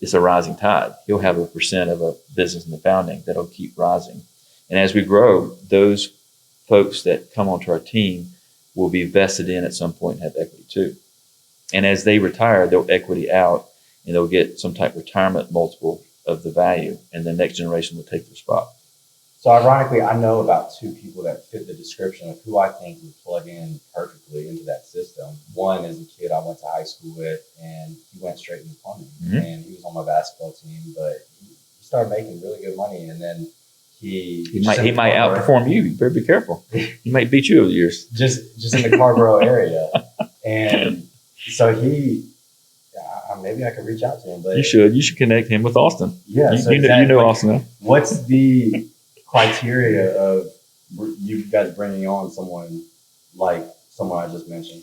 it's a rising tide. He'll have a percent of a business in the founding that'll keep rising. And as we grow, those folks that come onto our team will be vested in at some point and have equity too. And as they retire, they'll equity out and they'll get some type of retirement multiple of the value, and the next generation will take their spot. So ironically, I know about two people that fit the description of who I think would plug in perfectly into that system. One is a kid I went to high school with, and he went straight into plumbing. Mm-hmm. And he was on my basketball team, but he started making really good money, and then he might outperform you. You better be careful. He might beat you over the years. Just in the Carborough area. And so maybe I could reach out to him. But you should connect him with Austin. Yeah. You know Austin. Huh? What's the criteria of you guys bringing on someone like someone I just mentioned?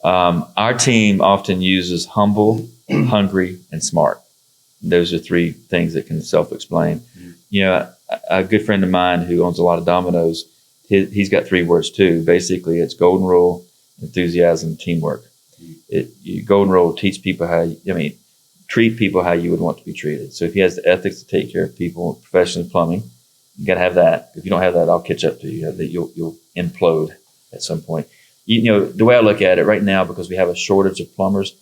Our team often uses humble, hungry, and smart. Those are three things that can self-explain. Mm-hmm. A good friend of mine who owns a lot of Domino's, he's got three words too. Basically, it's golden rule, enthusiasm, teamwork. Golden rule, teach people treat people how you would want to be treated. So if he has the ethics to take care of people, professionally plumbing, you got to have that. If you don't have that, I'll catch up to you. That you'll implode at some point. The way I look at it right now, because we have a shortage of plumbers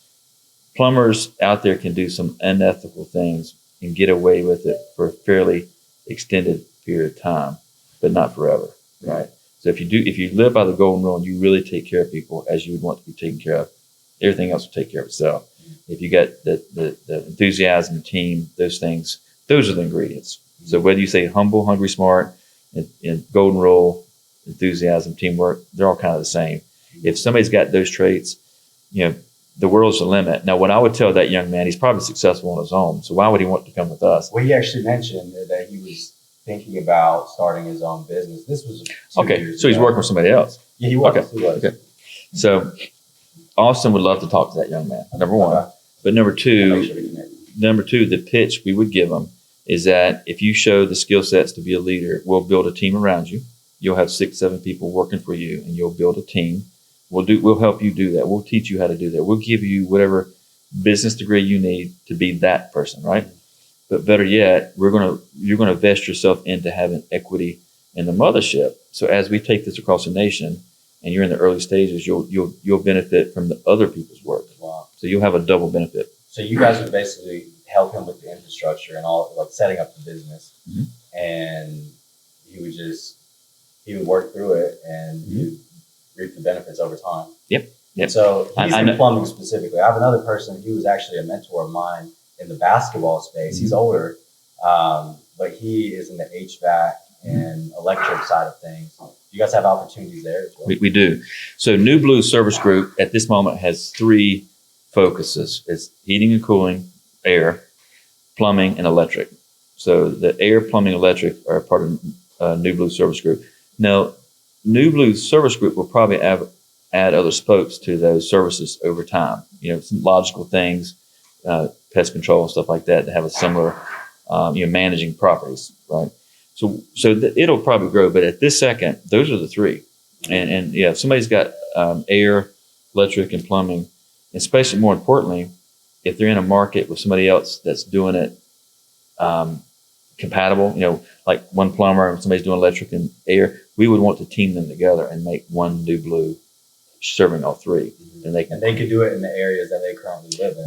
out there can do some unethical things and get away with it for a fairly extended period of time, but not forever, right? So if you live by the golden rule and you really take care of people as you would want to be taken care of, everything else will take care of itself. If you got the enthusiasm, team, those things, those are the ingredients. So whether you say humble, hungry, smart, and golden rule, enthusiasm, teamwork, they're all kind of the same. If somebody's got those traits, the world's the limit. Now, what I would tell that young man, he's probably successful on his own. So why would he want to come with us? Well, he actually mentioned that he was thinking about starting his own business. This was 2 years so he's ago. working with somebody else. Yeah, he was. Okay. He was. Okay. So Austin would love to talk to that young man, number one. Okay. But number two, the pitch we would give him is that if you show the skill sets to be a leader, we'll build a team around you. You'll have 6-7 people working for you, and you'll build a team. We'll help you do that. We'll teach you how to do that. We'll give you whatever business degree you need to be that person, right? But better yet, you're gonna vest yourself into having equity in the mothership. So as we take this across the nation, and you're in the early stages, you'll benefit from the other people's work. Wow! So you'll have a double benefit. So you guys would basically help him with the infrastructure and all, like setting up the business, mm-hmm. and he would work through it, and mm-hmm. you reap the benefits over time. Yep. So he's in plumbing specifically. I have another person. He was actually a mentor of mine in the basketball space. Mm-hmm. He's older, but he is in the HVAC and electric side of things. You guys have opportunities there as well? We do. So New Blue Service Group at this moment has 3 focuses. It's heating and cooling, air, plumbing, and electric. So the air, plumbing, electric are part of New Blue Service Group. Now, New Blue Service Group will probably add other spokes to those services over time. Some logical things, pest control and stuff like that have a similar, managing properties, right? So it'll probably grow, but at this second, those are the 3. And if somebody's got air, electric, and plumbing, especially more importantly, if they're in a market with somebody else that's doing it compatible, like one plumber and somebody's doing electric and air, we would want to team them together and make one New Blue serving all 3. Mm-hmm. And they could do it in the areas that they currently live in.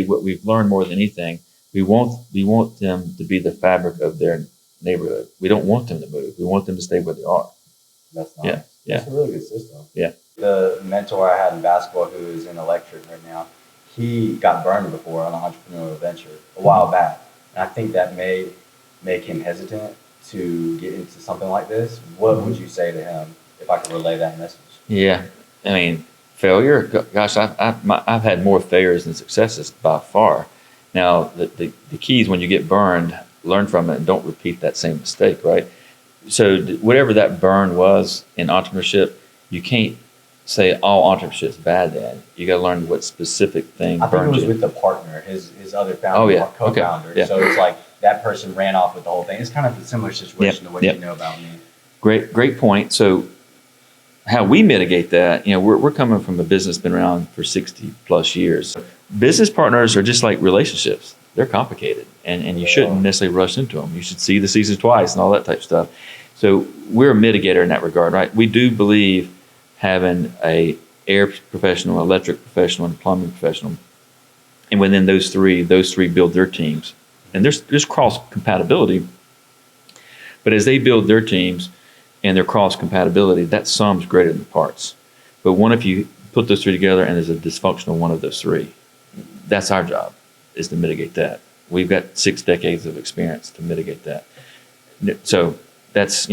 What we've learned more than anything, we want them to be the fabric of their neighborhood. We don't want them to move. We want them to stay where they are. That's nice. Yeah. That's a really good system. Yeah. The mentor I had in basketball, who is in electric right now, he got burned before on an entrepreneurial venture a while back. And I think that may make him hesitant to get into something like this. What would you say to him if I could relay that message? Yeah. I mean, failure, gosh, I've had more failures than successes by far. Now, the key is when you get burned, learn from it and don't repeat that same mistake, right? So whatever that burn was in entrepreneurship, you can't say all entrepreneurship is bad then. You got to learn what specific thing I think it burned was you. with the partner, his other founder, co-founder. Okay. Yeah. So it's like that person ran off with the whole thing. It's kind of a similar situation to what you know about me. Great point. So how we mitigate that, we're coming from a business that's been around for 60 plus years. Business partners are just like relationships. They're complicated and you shouldn't necessarily rush into them. You should see the seasons twice and all that type of stuff. So we're a mitigator in that regard, right? We do believe having a air professional, electric professional, and plumbing professional. And within those three build their teams. And there's cross compatibility. But as they build their teams and their cross compatibility, that sum's greater than the parts. But what if you put those three together and there's a dysfunctional one of those three? That's our job, is to mitigate that. We've got 6 decades of experience to mitigate that. So that's,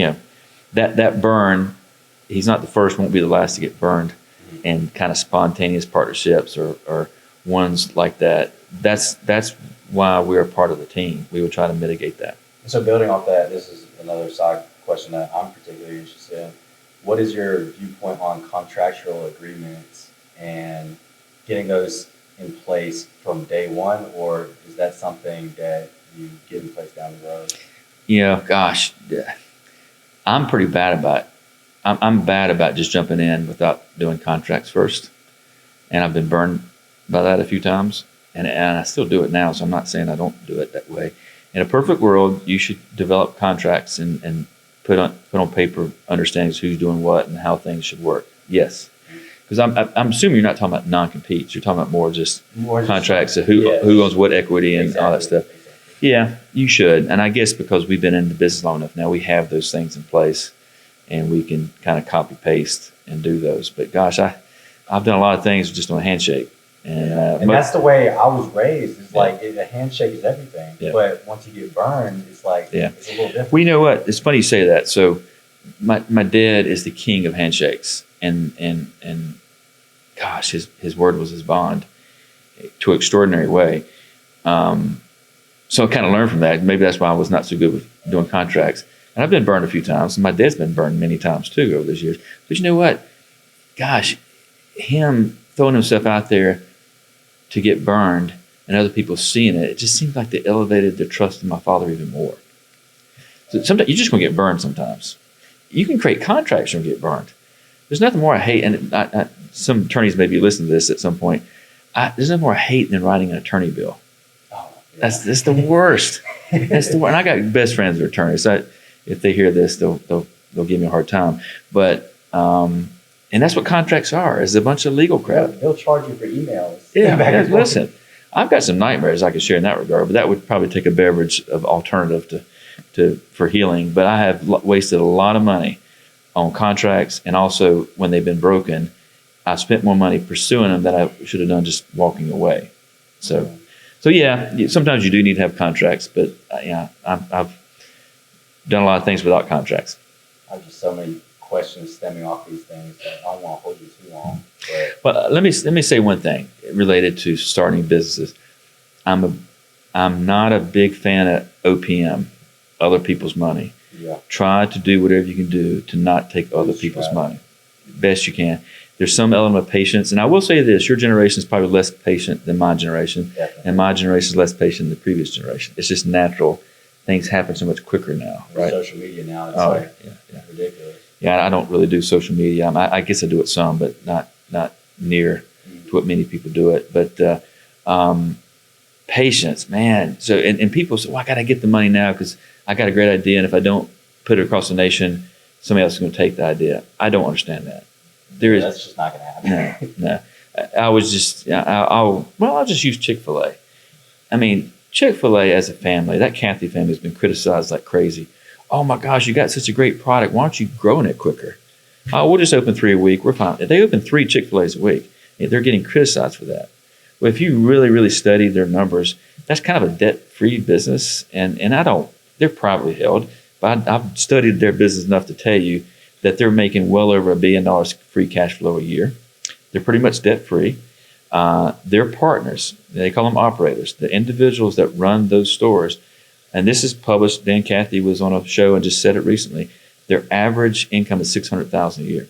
that burn, he's not the first, won't be the last to get burned. And kind of spontaneous partnerships or ones like that. That's why we're a part of the team. We would try to mitigate that. So building off that, this is another side question that I'm particularly interested in. What is your viewpoint on contractual agreements and getting those in place from day one, or is that something that you get in place down the road? Gosh, I'm pretty bad about it. I'm bad about just jumping in without doing contracts first. And I've been burned by that a few times. And I still do it now, so I'm not saying I don't do it that way. In a perfect world, you should develop contracts and put on paper understandings who's doing what and how things should work. Yes. Because I'm assuming you're not talking about non-competes. You're talking about more just contracts of who owns what equity and all that stuff. Exactly. Yeah, you should. And I guess because we've been in the business long enough now, we have those things in place. And we can kind of copy paste and do those. But gosh, I've done a lot of things just on a handshake. And that's the way I was raised. It's like a handshake is everything. Yeah. But once you get burned, it's like it's a little different. Well, you know what? It's funny you say that. So my dad is the king of handshakes, and gosh, his word was his bond to an extraordinary way. So I kind of learned from that. Maybe that's why I was not so good with doing contracts. And I've been burned a few times, and my dad's been burned many times too over those years. But you know what? Gosh, him throwing himself out there to get burned and other people seeing it just seems like they elevated their trust in my father even more. So sometimes you're just going to get burned sometimes. You can create contracts and get burned. There's nothing more I hate, and some attorneys may be listening to this at some point. There's nothing more I hate than writing an attorney bill. Oh, yeah. That's the worst. That's the worst. And I got best friends that are attorneys. So if they hear this, they'll give me a hard time. But and that's what contracts are, is a bunch of legal crap. They'll charge you for emails. Yeah, listen, I've got some nightmares I could share in that regard, but that would probably take a beverage of alternative for healing. But I have wasted a lot of money on contracts, and also when they've been broken, I spent more money pursuing them than I should have done just walking away. So yeah, sometimes you do need to have contracts, but I've done a lot of things without contracts. I have just so many questions stemming off these things that I don't want to hold you too long. But let me say one thing related to starting businesses. I'm not a big fan of OPM, other people's money. Yeah. Try to do whatever you can do to not take other people's money, best you can. There's some element of patience, and I will say this: your generation is probably less patient than my generation, Definitely. And my generation is less patient than the previous generation. It's just natural. Things happen so much quicker now, right? Social media now, it's ridiculous. Yeah, I don't really do social media. I guess I do it some, but not near to what many people do it. But patience, man. So and people say, well, I got to get the money now because I got a great idea, and if I don't put it across the nation, somebody else is going to take the idea. I don't understand that. That's just not going to happen. No. I'll just use Chick-fil-A. I mean, Chick-fil-A as a family, that Kathy family has been criticized like crazy. Oh my gosh, you got such a great product. Why aren't you growing it quicker? Oh, we'll just open 3 a week. We're fine. If they open 3 Chick-fil-A's a week, they're getting criticized for that. Well, if you really, really study their numbers, that's kind of a debt-free business. And they're privately held, but I've studied their business enough to tell you that they're making well over $1 billion free cash flow a year. They're pretty much debt-free. Their partners, they call them operators, the individuals that run those stores, and this is published. Dan Cathy was on a show and just said it recently. Their average income is $600,000 a year.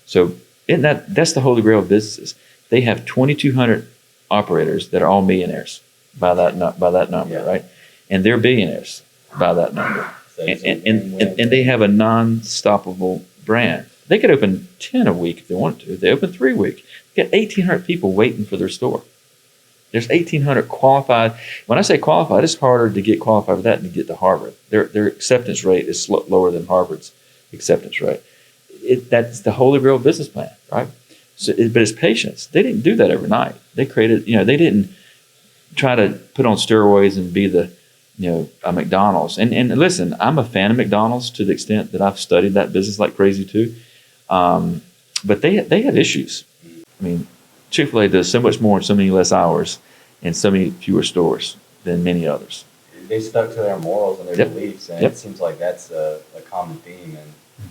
So that's the holy grail of businesses. They have 2,200 operators that are all millionaires by that number, right? And they're billionaires by that number. And they have a non-stoppable brand. They could open 10 a week if they wanted to. If they open 3 a week, they got 1,800 people waiting for their store. There's 1,800 qualified. When I say qualified, it's harder to get qualified for that than to get to Harvard. Their acceptance rate is lower than Harvard's acceptance rate. That's the holy grail business plan, right? So, but it's patience. They didn't do that overnight. They created, they didn't try to put on steroids and be the, a McDonald's. And listen, I'm a fan of McDonald's to the extent that I've studied that business like crazy too. But they have issues. I mean, Chick-fil-A does so much more in so many less hours and so many fewer stores than many others. They stuck to their morals and their beliefs, and it seems like that's a common theme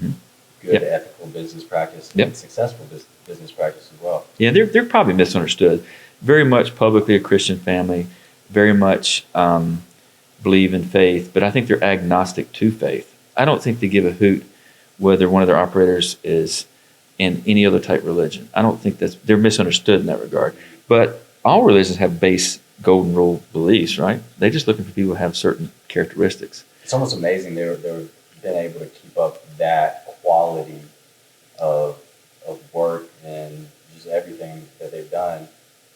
in good ethical business practice and successful business practice as well. Yeah, they're probably misunderstood. Very much publicly a Christian family, very much believe in faith, but I think they're agnostic to faith. I don't think they give a hoot whether one of their operators is in any other type of religion. I don't think they're misunderstood in that regard. But all religions have base golden rule beliefs, right? They're just looking for people who have certain characteristics. It's almost amazing they've been able to keep up that quality of work and just everything that they've done,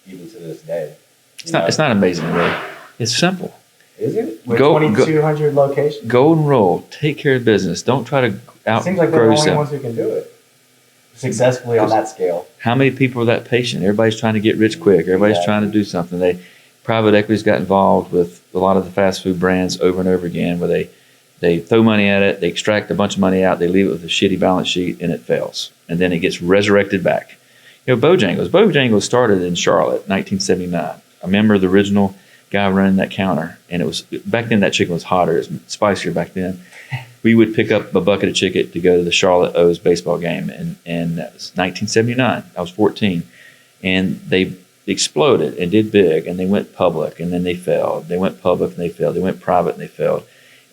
even to this day. It's not amazing to me. It's simple. Is it? With 2,200 locations? Golden rule: take care of business. Don't try to outgrow yourself. Seems like they're the only ones who can do it successfully on that scale. How many people are that patient? Everybody's trying to get rich quick. Everybody's trying to do something. Private equity's got involved with a lot of the fast food brands over and over again, where they throw money at it, they extract a bunch of money out, they leave it with a shitty balance sheet, and it fails. And then it gets resurrected back. Bojangles started in Charlotte, 1979. I remember the original guy running that counter, and it was back then that chicken was hotter, it was spicier back then. We would pick up a bucket of chicken to go to the Charlotte O's baseball game, and that was 1979. I was 14, and they exploded and did big, and they went public, and then they failed. They went public and they failed. They went private and they failed.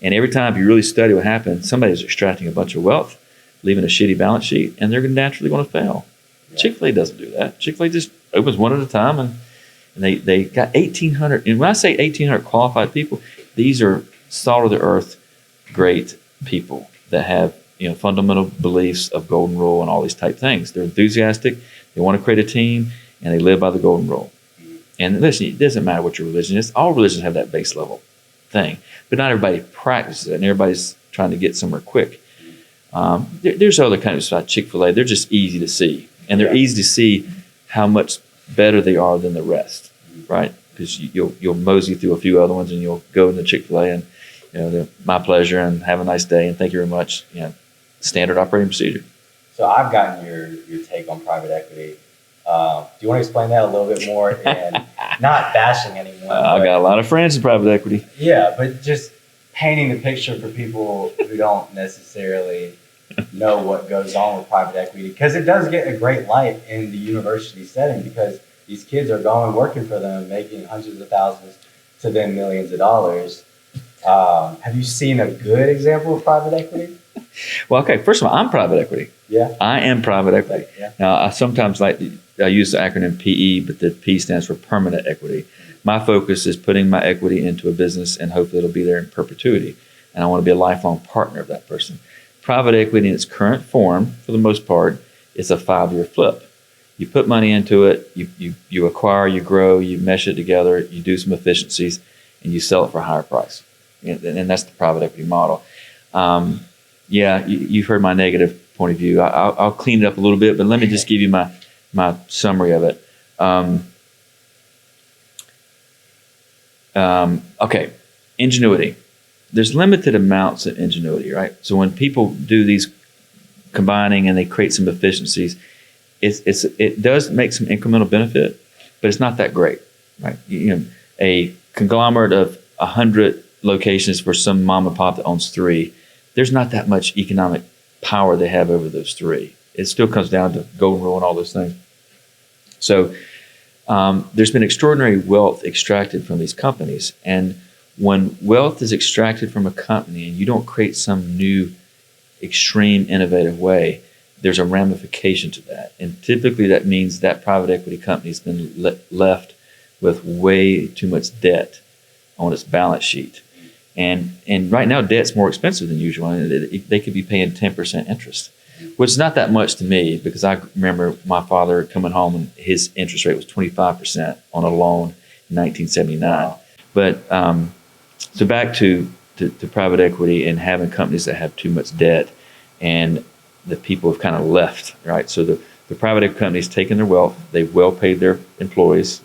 And every time if you really study what happened, somebody's extracting a bunch of wealth, leaving a shitty balance sheet, and they're naturally going to fail. Yeah. Chick-fil-A doesn't do that. Chick-fil-A just opens one at a time, and they got 1,800. And when I say 1,800 qualified people, these are salt of the earth, great people that have fundamental beliefs of golden rule and all these type things. They're enthusiastic. They want to create a team, and they live by the golden rule. And listen, it doesn't matter what your religion is. All religions have that base level thing, but not everybody practices it, and everybody's trying to get somewhere quick. There's other kinds of Chick-fil-A. They're just easy to see, and they're easy to see how much better they are than the rest, right? Because you'll mosey through a few other ones, and you'll go into Chick-fil-A, and they're my pleasure, and have a nice day, and thank you very much. Standard operating procedure. So I've gotten your take on private equity. Do you want to explain that a little bit more, and not bashing anyone? I got a lot of friends in private equity. Yeah, but just painting the picture for people who don't necessarily know what goes on with private equity, because it does get a great light in the university setting, because these kids are going working for them, making hundreds of thousands to then millions of dollars. Have you seen a good example of private equity? Well, okay. First of all, I'm private equity. Yeah. I am private equity. Yeah. Now, I sometimes I use the acronym PE, but the P stands for permanent equity. My focus is putting my equity into a business, and hopefully it'll be there in perpetuity. And I want to be a lifelong partner of that person. Private equity in its current form, for the most part, is a 5-year flip. You put money into it, you acquire, you grow, you mesh it together, you do some efficiencies, and you sell it for a higher price. And that's the private equity model. You've heard my negative point of view. I'll clean it up a little bit, but let me just give you my summary of it. Okay, ingenuity. There's limited amounts of ingenuity, right? So when people do these combining and they create some efficiencies. It does make some incremental benefit, but it's not that great, right? A conglomerate of 100 locations for some mom and pop that owns 3, there's not that much economic power they have over those 3. It still comes down to golden rule and all those things. So there's been extraordinary wealth extracted from these companies. And when wealth is extracted from a company and you don't create some new extreme innovative way, there's a ramification to that. And typically that means that private equity company's been left with way too much debt on its balance sheet. And right now debt's more expensive than usual. They could be paying 10% interest, which is not that much to me, because I remember my father coming home and his interest rate was 25% on a loan in 1979. Wow. But so back to private equity and having companies that have too much debt, and the people have kind of left, right? So the private equity companies taking their wealth, they've well paid their employees,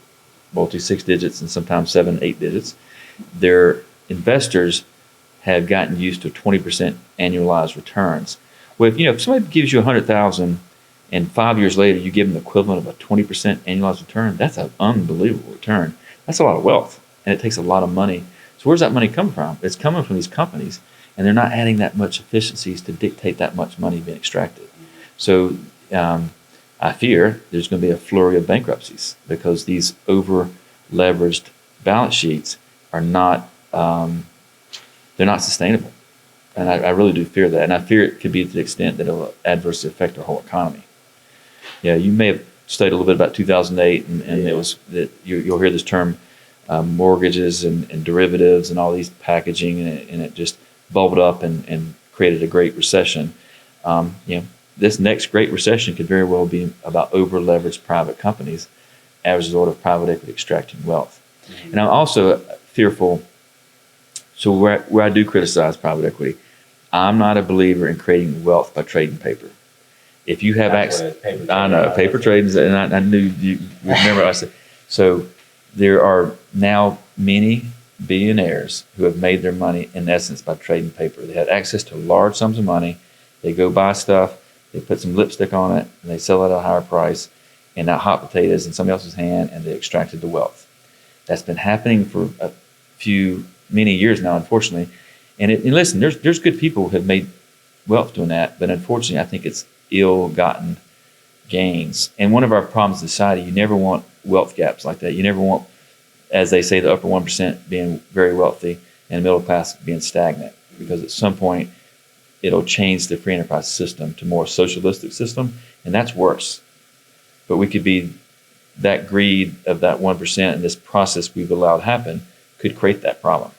multi-6 digits and sometimes 7, 8 digits. Their investors have gotten used to 20% annualized returns. Well, if somebody gives you $100,000 and 5 years later you give them the equivalent of a 20% annualized return, that's an unbelievable return. That's a lot of wealth, and it takes a lot of money. So where's that money coming from? It's coming from these companies, and they're not adding that much efficiencies to dictate that much money being extracted. So I fear there's going to be a flurry of bankruptcies because these over-leveraged balance sheets are not they're not sustainable. And I really do fear that. And I fear it could be to the extent that it will adversely affect our whole economy. Yeah, you may have studied a little bit about 2008, and it was that you'll hear this term mortgages and derivatives and all these packaging, and it just bubbled up and created a great recession. This next great recession could very well be about over-leveraged private companies as a result of private equity extracting wealth. Mm-hmm. And I'm also fearful. So where I do criticize private equity, I'm not a believer in creating wealth by trading paper. If you have access, I know paper trading, and I knew you remember I said. So there are now many billionaires who have made their money in essence by trading paper. They had access to large sums of money. They go buy stuff. They put some lipstick on it, and they sell it at a higher price. And that hot potato is in somebody else's hand, and they extracted the wealth. That's been happening for many years now, unfortunately. And listen, there's good people who have made wealth doing that, but unfortunately, I think it's ill-gotten gains. And one of our problems in society, you never want wealth gaps like that. You never want, as they say, the upper 1% being very wealthy and the middle class being stagnant, because at some point, it'll change the free enterprise system to more socialistic system, and that's worse. But we could be that greed of that 1%, and this process we've allowed happen could create that problem.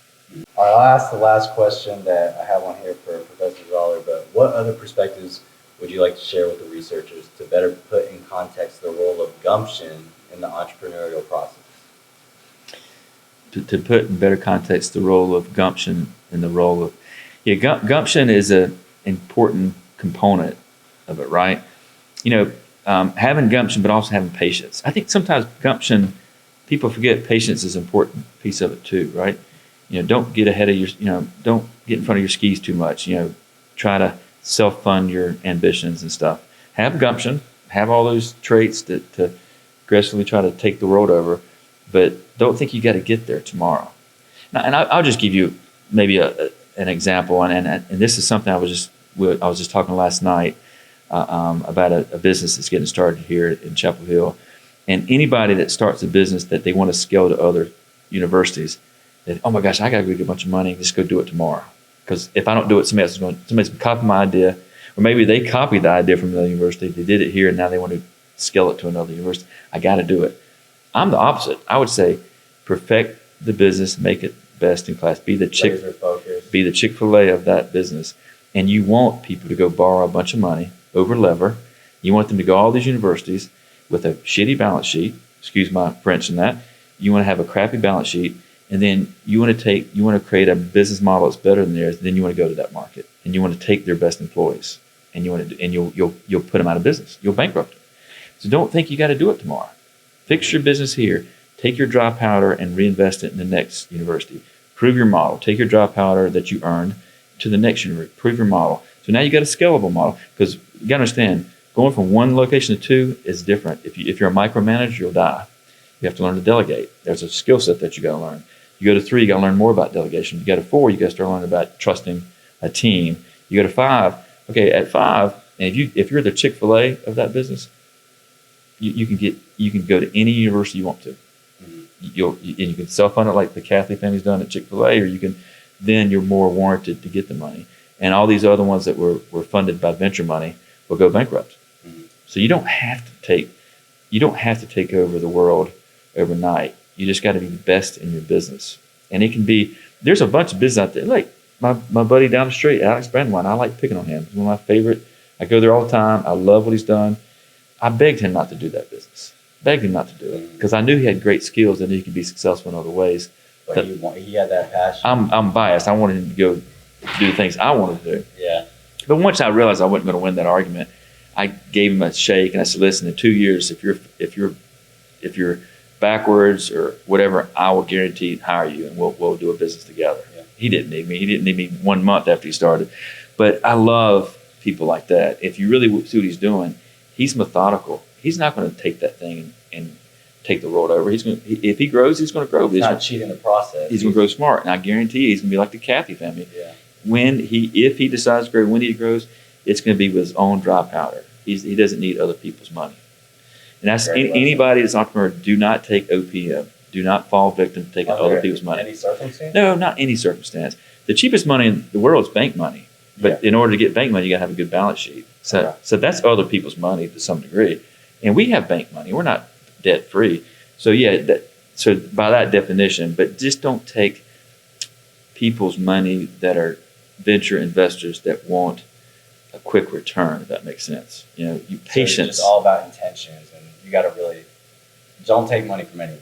All right, I'll ask the last question that I have on here for Professor Zoller, but what other perspectives would you like to share with the researchers to better put in context the role of gumption in the entrepreneurial process? To put in better context the role of gumption and the role of... gumption is an important component of it, right? Having gumption, but also having patience. I think sometimes gumption, people forget patience is an important piece of it too, right? Don't get ahead of don't get in front of your skis too much. Try to self-fund your ambitions and stuff. Have gumption, have all those traits to aggressively try to take the world over, but don't think you got to get there tomorrow. Now, and I'll just give you maybe an example, and this is something I was just talking last night about a business that's getting started here in Chapel Hill, and anybody that starts a business that they want to scale to other universities, that, oh my gosh, I got to go get a bunch of money, just go do it tomorrow. Because if I don't do it, somebody's going to copy my idea, or maybe they copied the idea from another university, they did it here, and now they want to scale it to another university. I got to do it. I'm the opposite. I would say perfect the business, make it best in class, be the Chick-fil-A of that business. And you want people to go borrow a bunch of money, over lever. You want them to go to all these universities with a shitty balance sheet, excuse my French in that. You want to have a crappy balance sheet, and then you want to create a business model that's better than theirs. Then you want to go to that market, and you want to take their best employees, and you'll put them out of business. You'll bankrupt them. So don't think you got to do it tomorrow. Fix your business here. Take your dry powder and reinvest it in the next university. Prove your model. Take your dry powder that you earned, to the next unit, improve your model. So now you got a scalable model, because you got to understand, going from one location to two is different. If you're a micromanager, you'll die. You have to learn to delegate. There's a skill set that you got to learn. You go to 3, you got to learn more about delegation. You go to 4, you got to start learning about trusting a team. You go to 5. Okay, at 5, and if you're the Chick-fil-A of that business, you can go to any university you want to. You can self-fund it like the Catholic family's done at Chick-fil-A, or then you're more warranted to get the money. And all these other ones that were funded by venture money will go bankrupt. So you don't have to take over the world overnight. You just got to be the best in your business. And it can be, there's a bunch of business out there. Like my buddy down the street, Alex Brandwine, I like picking on him. He's one of my favorite. I go there all the time. I love what he's done. I begged him not to do that business. Begged him not to do it, because I knew he had great skills and he could be successful in other ways. But he had that passion. I'm biased. I wanted him to go do the things I wanted to do. Yeah. But once I realized I wasn't going to win that argument, I gave him a shake and I said, "Listen, in 2 years, if you're backwards or whatever, I will guarantee hire you and we'll do a business together." Yeah. He didn't need me. He didn't need me 1 month after he started. But I love people like that. If you really see what he's doing, he's methodical. He's not going to take that thing and take the world over. If he grows, he's going to grow. He's not cheating the process. He's going to grow smart. And I guarantee he's going to be like the Cathy family. Yeah. If he decides to grow, when he grows, it's going to be with his own dry powder. He doesn't need other people's money. And that's anybody that's an entrepreneur, do not take OPM. Do not fall victim to taking other people's money. Any circumstance? No, not any circumstance. The cheapest money in the world is bank money. But in order to get bank money, you got to have a good balance sheet. So that's other people's money to some degree. And we have bank money. We're not debt free. So so by that definition, but just don't take people's money that are venture investors that want a quick return, if that makes sense. Patience. So it's just all about intentions, and you got to really don't take money from anyone.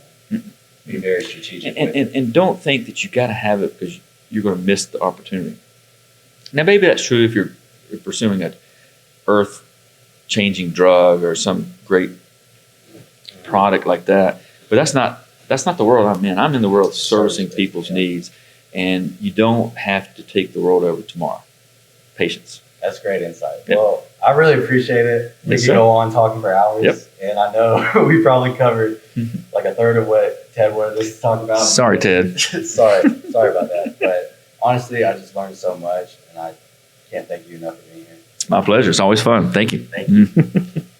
Be very strategic. And don't think that you got to have it because you're going to miss the opportunity. Now, maybe that's true if you're pursuing an earth-changing drug or some great product like that. But that's not the world I'm in. I'm in the world servicing people's needs, and you don't have to take the world over tomorrow. Patience. That's great insight. Yep. Well, I really appreciate it. We could go on talking for hours, and I know we probably covered like a third of what Ted wanted us to talk about. Sorry, Ted. Sorry about that. But honestly, I just learned so much, and I can't thank you enough for being here. My pleasure. It's always fun. Thank you. Thank you.